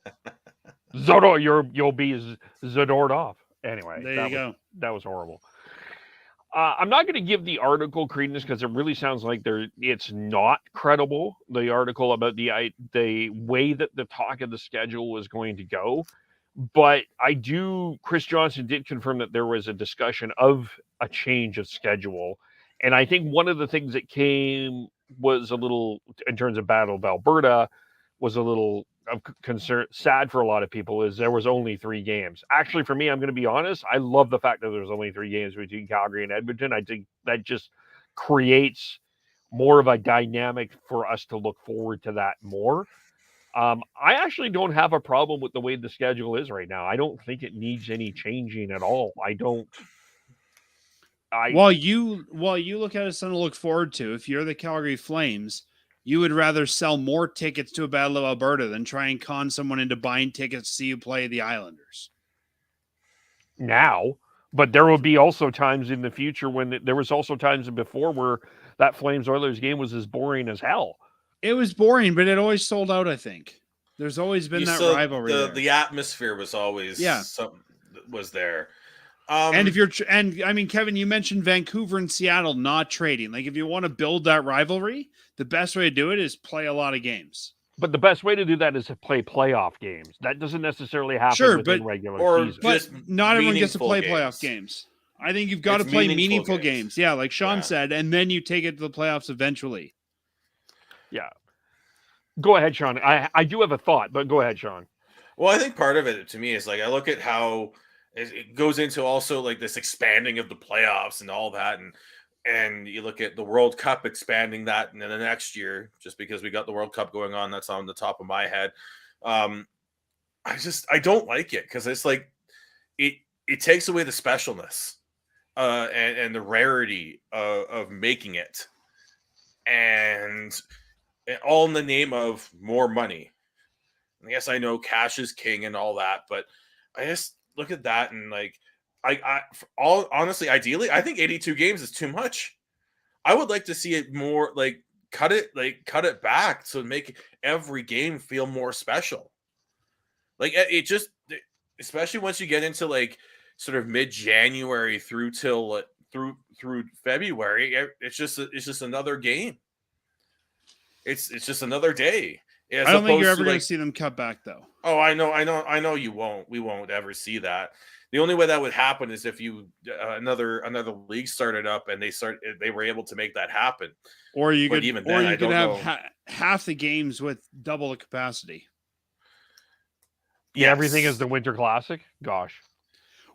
Zador, you'll be Zadored off. Anyway, there you go. That was horrible. I'm not going to give the article credence because it really sounds like it's not credible. The article about the way that the talk of the schedule was going to go, but Chris Johnson did confirm that there was a discussion of a change of schedule, and I think one of the things that came was a little, in terms of Battle of Alberta, was a little of concern, sad for a lot of people, is there was only 3 games. Actually, for me, I'm going to be honest, I love the fact that there's only 3 games between Calgary and Edmonton. I think that just creates more of a dynamic for us to look forward to that more. I actually don't have a problem with the way the schedule is right now. I don't think it needs any changing at all. While you look at it, something to look forward to, if you're the Calgary Flames, you would rather sell more tickets to a Battle of Alberta than try and con someone into buying tickets to see you play the Islanders. Now, but there will be also times in the future when there was also times before where that Flames Oilers game was as boring as hell. It was boring, but it always sold out, I think. There's always been that rivalry. The atmosphere was always was there. And I mean, Kevin, you mentioned Vancouver and Seattle not trading. Like, if you want to build that rivalry, the best way to do it is play a lot of games. But the best way to do that is to play playoff games. That doesn't necessarily happen within regular season. But not everyone gets to play playoff games. I think you've got to play meaningful games. Yeah, like Sean said, and then you take it to the playoffs eventually. Yeah. Go ahead, Sean. I do have a thought, but go ahead, Sean. Well, I think part of it to me is like, I look at how it goes into also like this expanding of the playoffs and all that. And you look at the World Cup expanding that in the next year, just because we got the World Cup going on. That's on the top of my head. I don't like it, because it's like it takes away the specialness and the rarity of making it, and all in the name of more money. And yes, I know cash is king and all that, but I just look at that and like, honestly, ideally, I think 82 games is too much. I would like to see it more like cut it back to make every game feel more special. Like it just, especially once you get into like sort of mid-January through till through February, it's just another game. It's just another day. I don't think you're ever going to see them cut back, though. Oh, I know you won't. We won't ever see that. The only way that would happen is if another league started up and they were able to make that happen. Or you could have half the games with double the capacity. Yeah, everything is the Winter Classic. Gosh.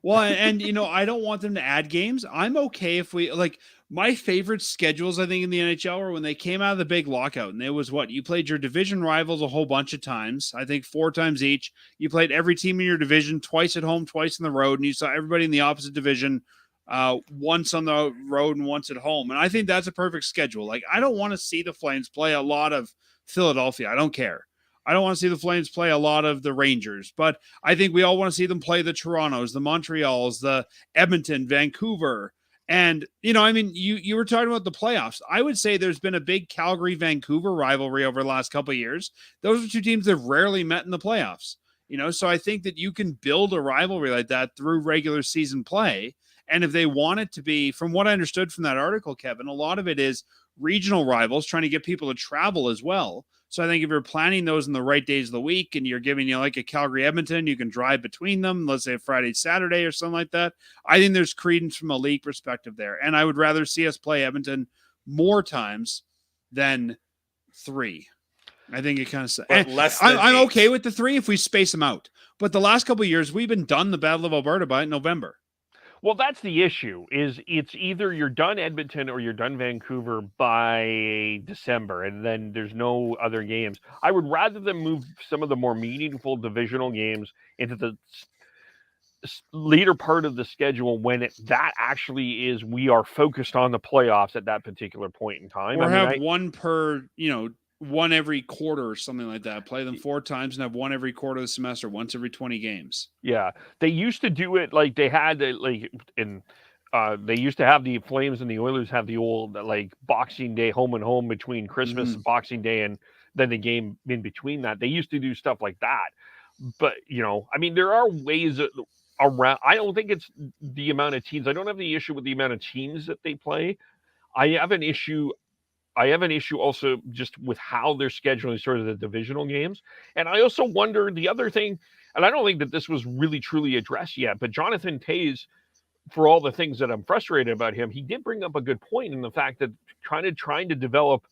Well, and I don't want them to add games. I'm okay if we my favorite schedules, I think, in the NHL were when they came out of the big lockout, and it was you played your division rivals a whole bunch of times. I think 4 times each. You played every team in your division twice at home, twice in the road, and you saw everybody in the opposite division once on the road and once at home. And I think that's a perfect schedule. Like, I don't want to see the Flames play a lot of Philadelphia. I don't care. I don't want to see the Flames play a lot of the Rangers, but I think we all want to see them play the Torontos, the Montreals, the Edmonton, Vancouver. And, you were talking about the playoffs. I would say there's been a big Calgary-Vancouver rivalry over the last couple of years. Those are two teams that have rarely met in the playoffs. So I think that you can build a rivalry like that through regular season play. And if they want it to be, from what I understood from that article, Kevin, a lot of it is regional rivals trying to get people to travel as well. So I think if you're planning those in the right days of the week and you're giving like a Calgary Edmonton, you can drive between them, let's say Friday, Saturday or something like that. I think there's credence from a league perspective there. And I would rather see us play Edmonton more times than 3. I think it kind of less. I'm okay with the 3 if we space them out. But the last couple of years, we've been done the Battle of Alberta by November. Well, that's the issue. Is it's either you're done Edmonton or you're done Vancouver by December, and then there's no other games. I would rather them move some of the more meaningful divisional games into the later part of the schedule when that actually is we are focused on the playoffs at that particular point in time. Or have one per, one every quarter or something like that. Play them 4 times and have one every quarter of the semester, once every 20 games. Yeah. They used to do it like they had they used to have the Flames and the Oilers have the old Boxing Day home and home between Christmas and Boxing Day and then the game in between that. They used to do stuff like that. But, there are ways around. I don't think it's the amount of teams. I don't have the issue with the amount of teams that they play. I have an issue also just with how they're scheduling sort of the divisional games. And I also wonder the other thing, and I don't think that this was really truly addressed yet, but Jonathan Toews, for all the things that I'm frustrated about him, he did bring up a good point in the fact that trying to develop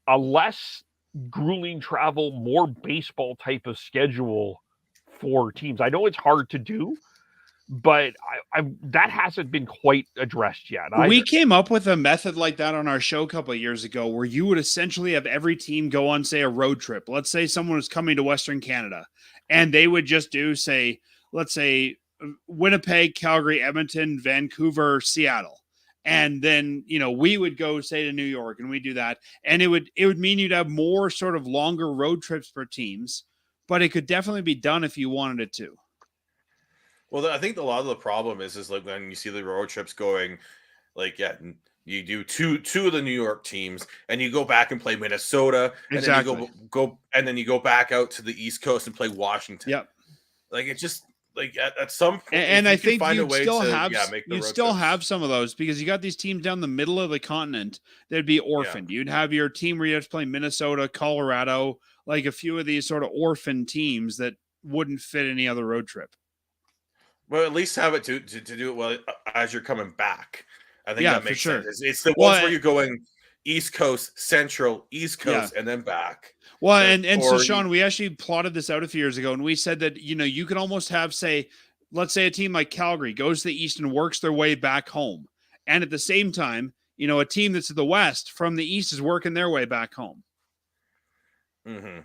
a less grueling travel, more baseball type of schedule for teams. I know it's hard to do, but that hasn't been quite addressed yet. We came up with a method like that on our show a couple of years ago where you would essentially have every team go on, say, a road trip. Let's say someone was coming to Western Canada and they would just do, let's say Winnipeg, Calgary, Edmonton, Vancouver, Seattle. And then, we would go, say, to New York and we do that. And it would mean you'd have more sort of longer road trips for teams, but it could definitely be done if you wanted it to. Well, I think a lot of the problem is like when you see the road trips going, you do two of the New York teams, and you go back and play Minnesota, and then you go back out to the East Coast and play Washington. Yep. It's just at some point, and I think you'd still have some of those because you got these teams down the middle of the continent that'd be orphaned. Yeah. You'd have your team where you have to play Minnesota, Colorado, like a few of these sort of orphan teams that wouldn't fit any other road trip. Well, at least have it to do it well as you're coming back. I think that makes sense. It's the ones where you're going East Coast, Central, East Coast, and then back. Well, and so, Sean, we actually plotted this out a few years ago, and we said that, you could almost have, let's say a team like Calgary goes to the East and works their way back home. And at the same time, a team that's to the West from the East is working their way back home. Mm-hmm.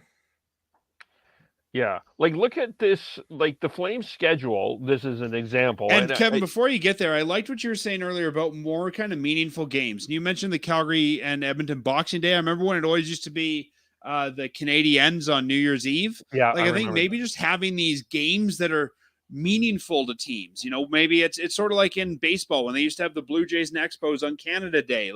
Yeah. Look at this, the Flames schedule. This is an example. And Kevin, before you get there, I liked what you were saying earlier about more kind of meaningful games. And you mentioned the Calgary and Edmonton Boxing Day. I remember when it always used to be the Canadiens on New Year's Eve. Yeah. I think maybe just having these games that are meaningful to teams, maybe it's sort of like in baseball when they used to have the Blue Jays and Expos on Canada Day,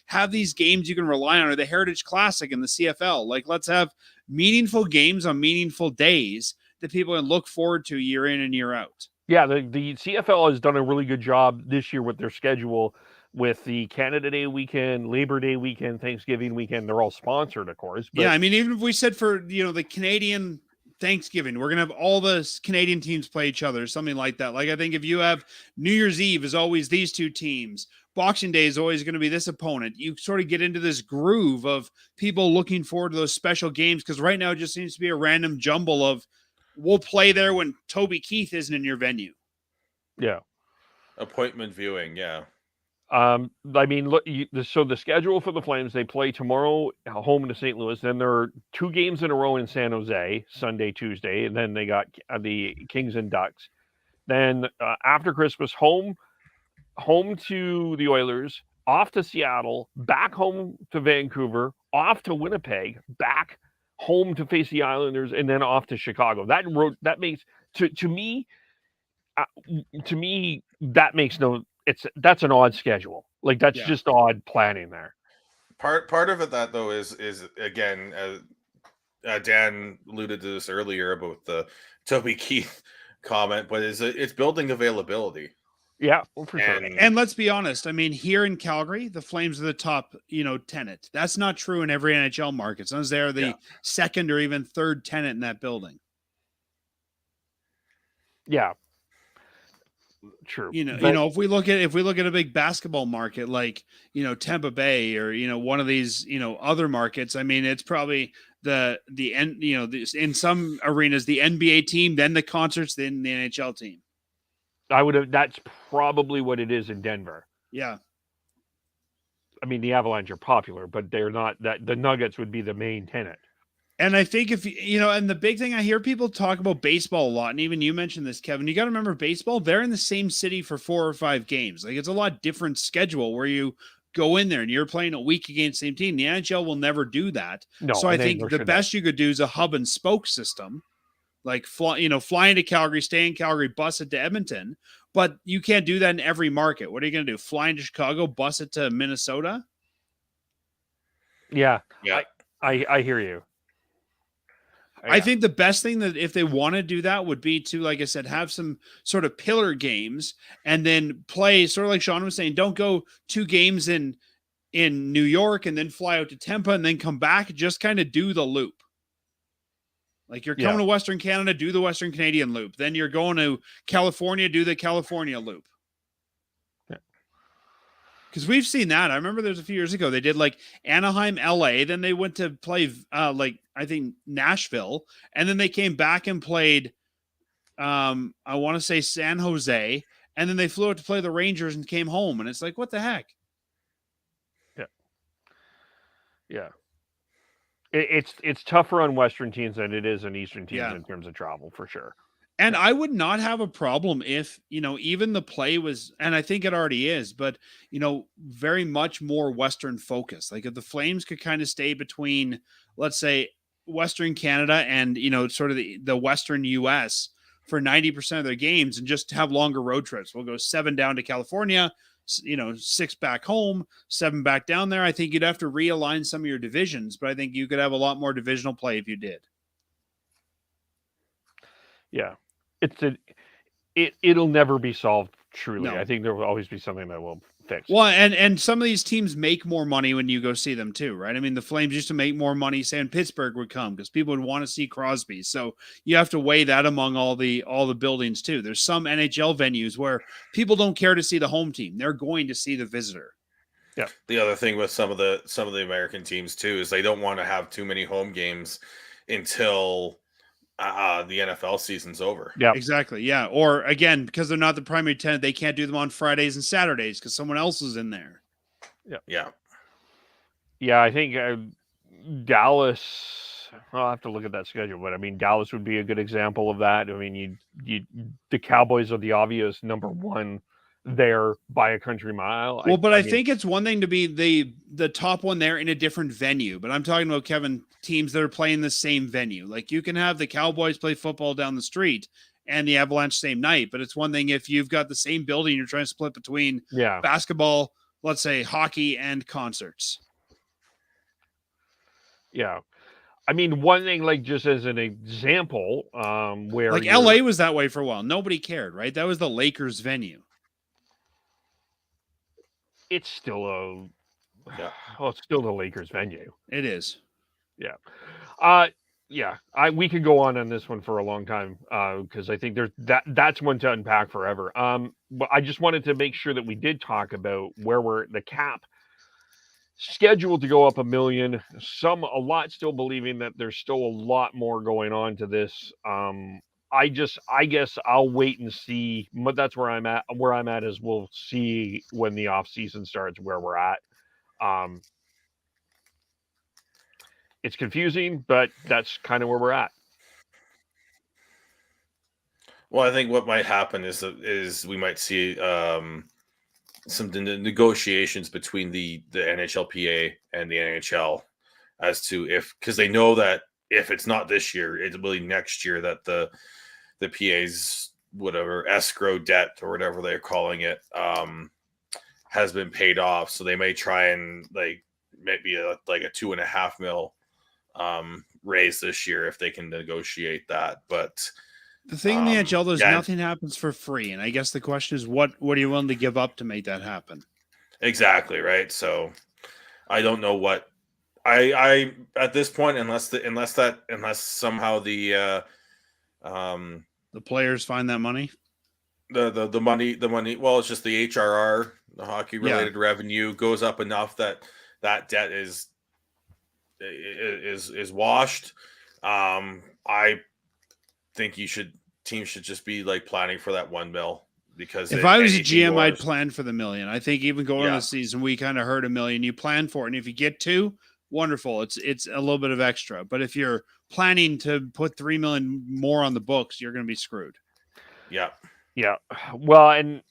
have these games you can rely on, or the Heritage Classic in the CFL. Let's have meaningful games on meaningful days that people can look forward to year in and year out. Yeah. The CFL has done a really good job this year with their schedule with the Canada Day weekend, Labor Day weekend, Thanksgiving weekend. They're all sponsored, of course. But yeah. Even if we said for, the Canadian Thanksgiving, we're going to have all the Canadian teams play each other, something like that. I think if you have New Year's Eve is always these two teams, Boxing Day is always going to be this opponent. You sort of get into this groove of people looking forward to those special games because right now it just seems to be a random jumble of we'll play there when Toby Keith isn't in your venue. Yeah. Appointment viewing, yeah. Look, so the schedule for the Flames, they play tomorrow home to St. Louis. Then there are 2 games in a row in San Jose, Sunday, Tuesday. And then they got the Kings and Ducks. Then after Christmas, home to the Oilers, off to Seattle, back home to Vancouver, off to Winnipeg, back home to face the Islanders, and then off to Chicago. That makes to me that makes no. That's an odd schedule. Like that's just odd planning there. Part of it that though is again, Dan alluded to this earlier about the Toby Keith comment, but it's building availability. Yeah, well, for sure. And let's be honest. I mean, here in Calgary, the Flames are the top, tenant. That's not true in every NHL market. Sometimes they're the second or even third tenant in that building. Yeah. True. If we look at a big basketball market like, Tampa Bay or, one of these, other markets, I mean, it's probably in some arenas, the NBA team, then the concerts, then the NHL team. That's probably what it is in Denver. Yeah. I mean, the Avalanche are popular, but they're not the Nuggets would be the main tenant. And I think and the big thing I hear people talk about baseball a lot, and even you mentioned this, Kevin, you got to remember baseball, they're in the same city for 4 or 5 games. Like it's a lot different schedule where you go in there and you're playing a week against the same team. The NHL will never do that. No, so I think the best you could do is a hub and spoke system. Like flying to Calgary, stay in Calgary, bus it to Edmonton, but you can't do that in every market. What are you going to do? Fly into Chicago, bus it to Minnesota? Yeah. I hear you. Yeah. I think the best thing that if they want to do that would be to, like I said, have some sort of pillar games and then play sort of like Sean was saying, don't go 2 games in New York and then fly out to Tampa and then come back. Just kind of do the loop. Like you're coming to Western Canada, do the Western Canadian loop. Then you're going to California, do the California loop. Because we've seen that. I remember there's a few years ago, they did like Anaheim, LA. Then they went to play I think Nashville. And then they came back and played, I want to say San Jose. And then they flew out to play the Rangers and came home. And it's like, what the heck? Yeah. Yeah. It's tougher on Western teams than it is on Eastern teams in terms of travel, for sure. And I would not have a problem if, even the play was, and I think it already is, but, very much more Western focused. Like if the Flames could kind of stay between, let's say, Western Canada and, sort of the Western US for 90% of their games and just have longer road trips. We'll go 7 down to California, 6 back home, 7 back down there. I think you'd have to realign some of your divisions, but I think you could have a lot more divisional play if you did. Yeah. It'll never be solved truly. No. I think there will always be something that will fix. Well, and some of these teams make more money when you go see them too, right? I mean, the Flames used to make more money saying Pittsburgh would come because people would want to see Crosby. So you have to weigh that among all the buildings too. There's some NHL venues where people don't care to see the home team; they're going to see the visitor. Yeah. The other thing with some of the American teams too is they don't want to have too many home games until the NFL season's over. Yeah, exactly. Yeah. Or again, because they're not the primary tenant, they can't do them on Fridays and Saturdays because someone else is in there. Yeah. I think Dallas. I'll have to look at that schedule, but I mean, Dallas would be a good example of that. I mean, the Cowboys are the obvious number one there by a country mile. Well, I think it's one thing to be the top one there in a different venue, but I'm talking about, Kevin, teams that are playing the same venue. Like you can have the Cowboys play football down the street and the Avalanche same night, but it's one thing if you've got the same building, you're trying to split between basketball, let's say hockey and concerts. Yeah. I mean, one thing, like just as an example, where like LA was that way for a while. Nobody cared, right? That was the Lakers venue. It's still it's still the Lakers venue. It is. Yeah. We could go on this one for a long time because I think that's one to unpack forever. But I just wanted to make sure that we did talk about where we're the cap scheduled to go up $1 million. A lot still believing that there's still a lot more going on to this. I guess I'll wait and see. But that's where I'm at. Where I'm at is we'll see when the off season starts where we're at. It's confusing, but that's kind of where we're at. Well, I think what might happen is we might see some negotiations between the NHLPA and the NHL as to because they know that if it's not this year, it will be next year that the PA's whatever escrow debt or whatever they're calling it has been paid off. So they may try and like maybe a 2.5 mil raise this year if they can negotiate that. But the thing in the NHL, there's yeah, nothing happens for free, and I guess the question is, what are you willing to give up to make that happen? exactly right. So I don't know what I at this point, unless somehow the players find that money. The money. Well, it's just the HRR, the hockey related revenue goes up enough that debt is washed. I think teams should just be like planning for that 1 mil, because if I was a GM, I'd plan for the $1 million. I think even going into the season, we kind of heard $1 million. You plan for it, and if you get 2, wonderful. It's a little bit of extra. But if you're planning to put $3 million more on the books, you're going to be screwed. Yeah. Yeah. Well, and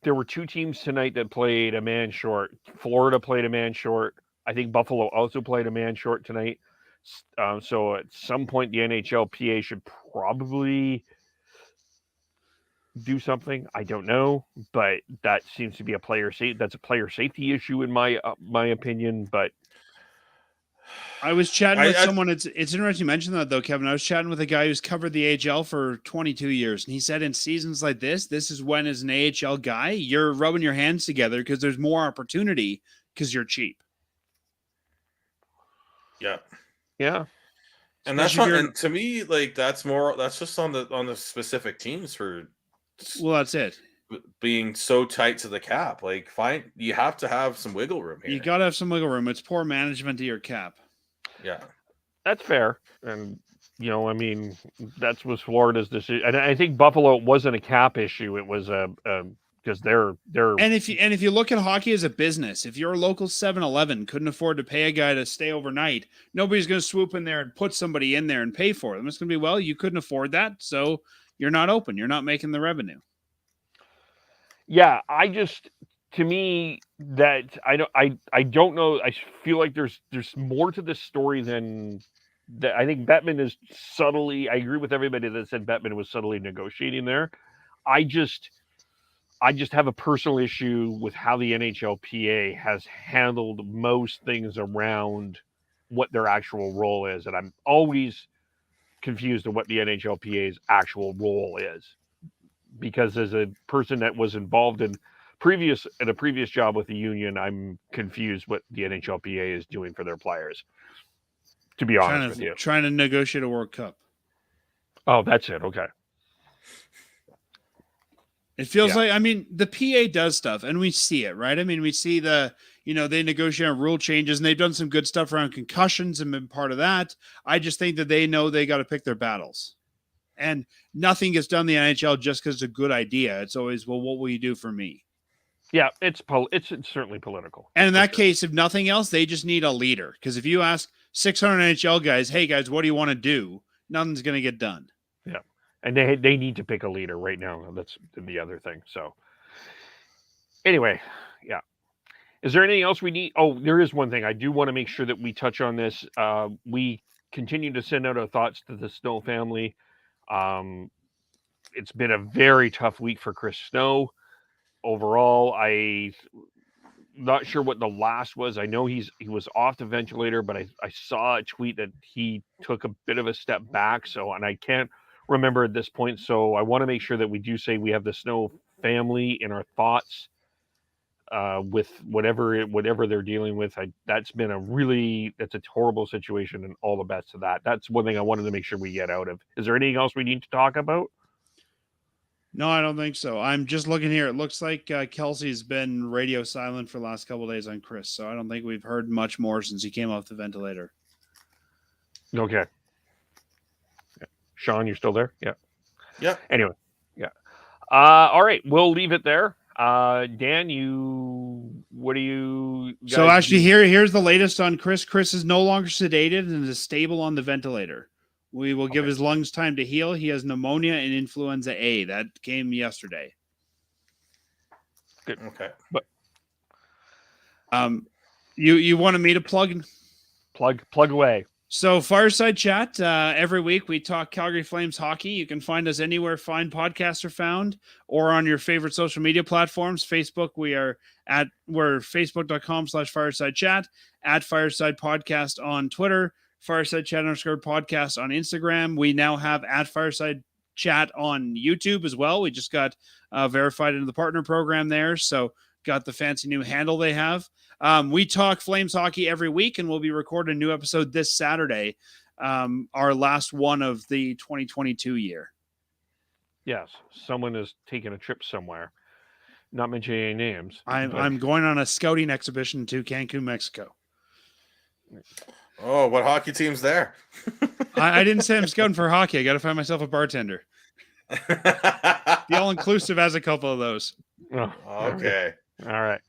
there were 2 teams tonight that played a man short. Florida played a man short. I think Buffalo also played a man short tonight. So at some point, the NHLPA should probably do something. I don't know, but that seems to be a player safety issue in my opinion. But I was chatting with someone. It's interesting you mention that, though, Kevin. I was chatting with a guy who's covered the AHL for 22 years, and he said in seasons like this is when, as an AHL guy, you're rubbing your hands together because there's more opportunity because you're cheap. Yeah. Yeah. And that's not, and to me, like that's just on the specific teams for. Well, that's it. Being so tight to the cap, like you have to have some wiggle room here. You got to have some wiggle room. It's poor management of your cap. Yeah, that's fair. And I mean, that was Florida's decision. And I think Buffalo, it wasn't a cap issue. It was because they're and if you look at hockey as a business, if your local 7-Eleven couldn't afford to pay a guy to stay overnight, nobody's going to swoop in there and put somebody in there and pay for them. It's going to be, well, you couldn't afford that, so you're not open. You're not making the revenue. Yeah, to me, that I don't know. I feel like there's more to this story than that. I think Bettman is subtly. I agree with everybody that said Bettman was subtly negotiating there. I just have a personal issue with how the NHLPA has handled most things around what their actual role is, and I'm always confused of what the NHLPA's actual role is. Because as a person that was involved in a previous job with the union, I'm confused what the NHLPA is doing for their players. To be honest with you, trying to negotiate a World Cup. Oh, that's it. Okay. It feels like, I mean, the PA does stuff, and we see it, right? I mean, we see they negotiate on rule changes, and they've done some good stuff around concussions and been part of that. I just think that they know they got to pick their battles. And nothing gets done in the NHL just because it's a good idea. It's always, well, what will you do for me? Yeah, it's certainly political. And in that case, if nothing else, they just need a leader. Because if you ask 600 NHL guys, hey, guys, what do you want to do? Nothing's going to get done. Yeah, and they need to pick a leader right now. That's the other thing. So anyway, yeah. Is there anything else we need? Oh, there is one thing. I do want to make sure that we touch on this. We continue to send out our thoughts to the Snow family. It's been a very tough week for Chris Snow overall. I'm not sure what the last was. I know he was off the ventilator, but I saw a tweet that he took a bit of a step back. And I can't remember at this point. So I want to make sure that we do say we have the Snow family in our thoughts with whatever they're dealing with. That's a horrible situation, and all the best to that. That's one thing I wanted to make sure we get out of. Is there anything else we need to talk about? No, I don't think so. I'm just looking here. It looks like Kelsey's been radio silent for the last couple of days on Chris, so I don't think we've heard much more since he came off the ventilator. Okay. Yeah. Sean, you're still there? Yeah. Yeah. Anyway, yeah. All right, we'll leave it there. Dan, what do you guys so actually do? Here's the latest on Chris. Chris is no longer sedated and is stable on the ventilator. We will give his lungs time to heal. He has pneumonia and influenza A. That came yesterday. Good. Okay. But you wanted me to plug Plug away. So Fireside Chat, every week we talk Calgary Flames hockey. You can find us anywhere fine podcasts are found or on your favorite social media platforms. Facebook, we're facebook.com/fireside chat, at Fireside Podcast on Twitter, Fireside Chat _podcast on Instagram. We now have at Fireside Chat on YouTube as well. We just got verified into the partner program there. So got the fancy new handle they have. We talk Flames hockey every week, and we'll be recording a new episode this Saturday, our last one of the 2022 year. Yes, someone is taking a trip somewhere. Not mentioning any names. I'm going on a scouting exhibition to Cancun, Mexico. Oh, what hockey team's there? I didn't say I'm scouting for hockey. I got to find myself a bartender. The all-inclusive has a couple of those. Oh, Okay. all right.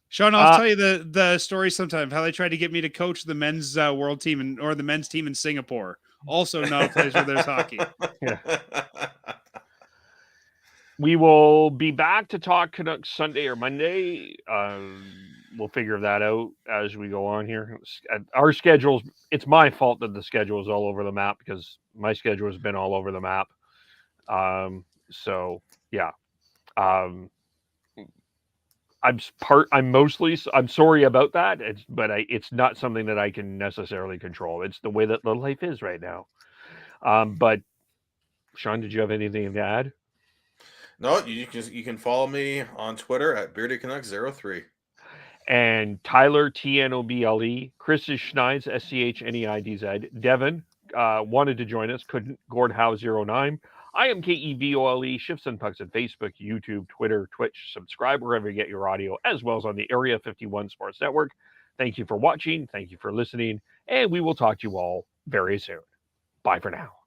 Sean, I'll tell you the story sometime, how they tried to get me to coach the men's world team or the men's team in Singapore. Also not a place where there's hockey. Yeah. We will be back to talk Canucks Sunday or Monday. We'll figure that out as we go on here. Our schedules, it's my fault that the schedule is all over the map because my schedule has been all over the map. So yeah. I'm sorry about that. It's not something that I can necessarily control. It's the way that the life is right now. But Sean, did you have anything to add? No, you can follow me on Twitter at BeardedCanucks03. And Tyler, TNOBLE, Chris is Schneid's, SCHNEIDZ, Devin wanted to join us, couldn't, Gord Howe 09. I am KEBOLE, Shifts and Pucks on Facebook, YouTube, Twitter, Twitch. Subscribe wherever you get your audio, as well as on the Area 51 Sports Network. Thank you for watching. Thank you for listening. And we will talk to you all very soon. Bye for now.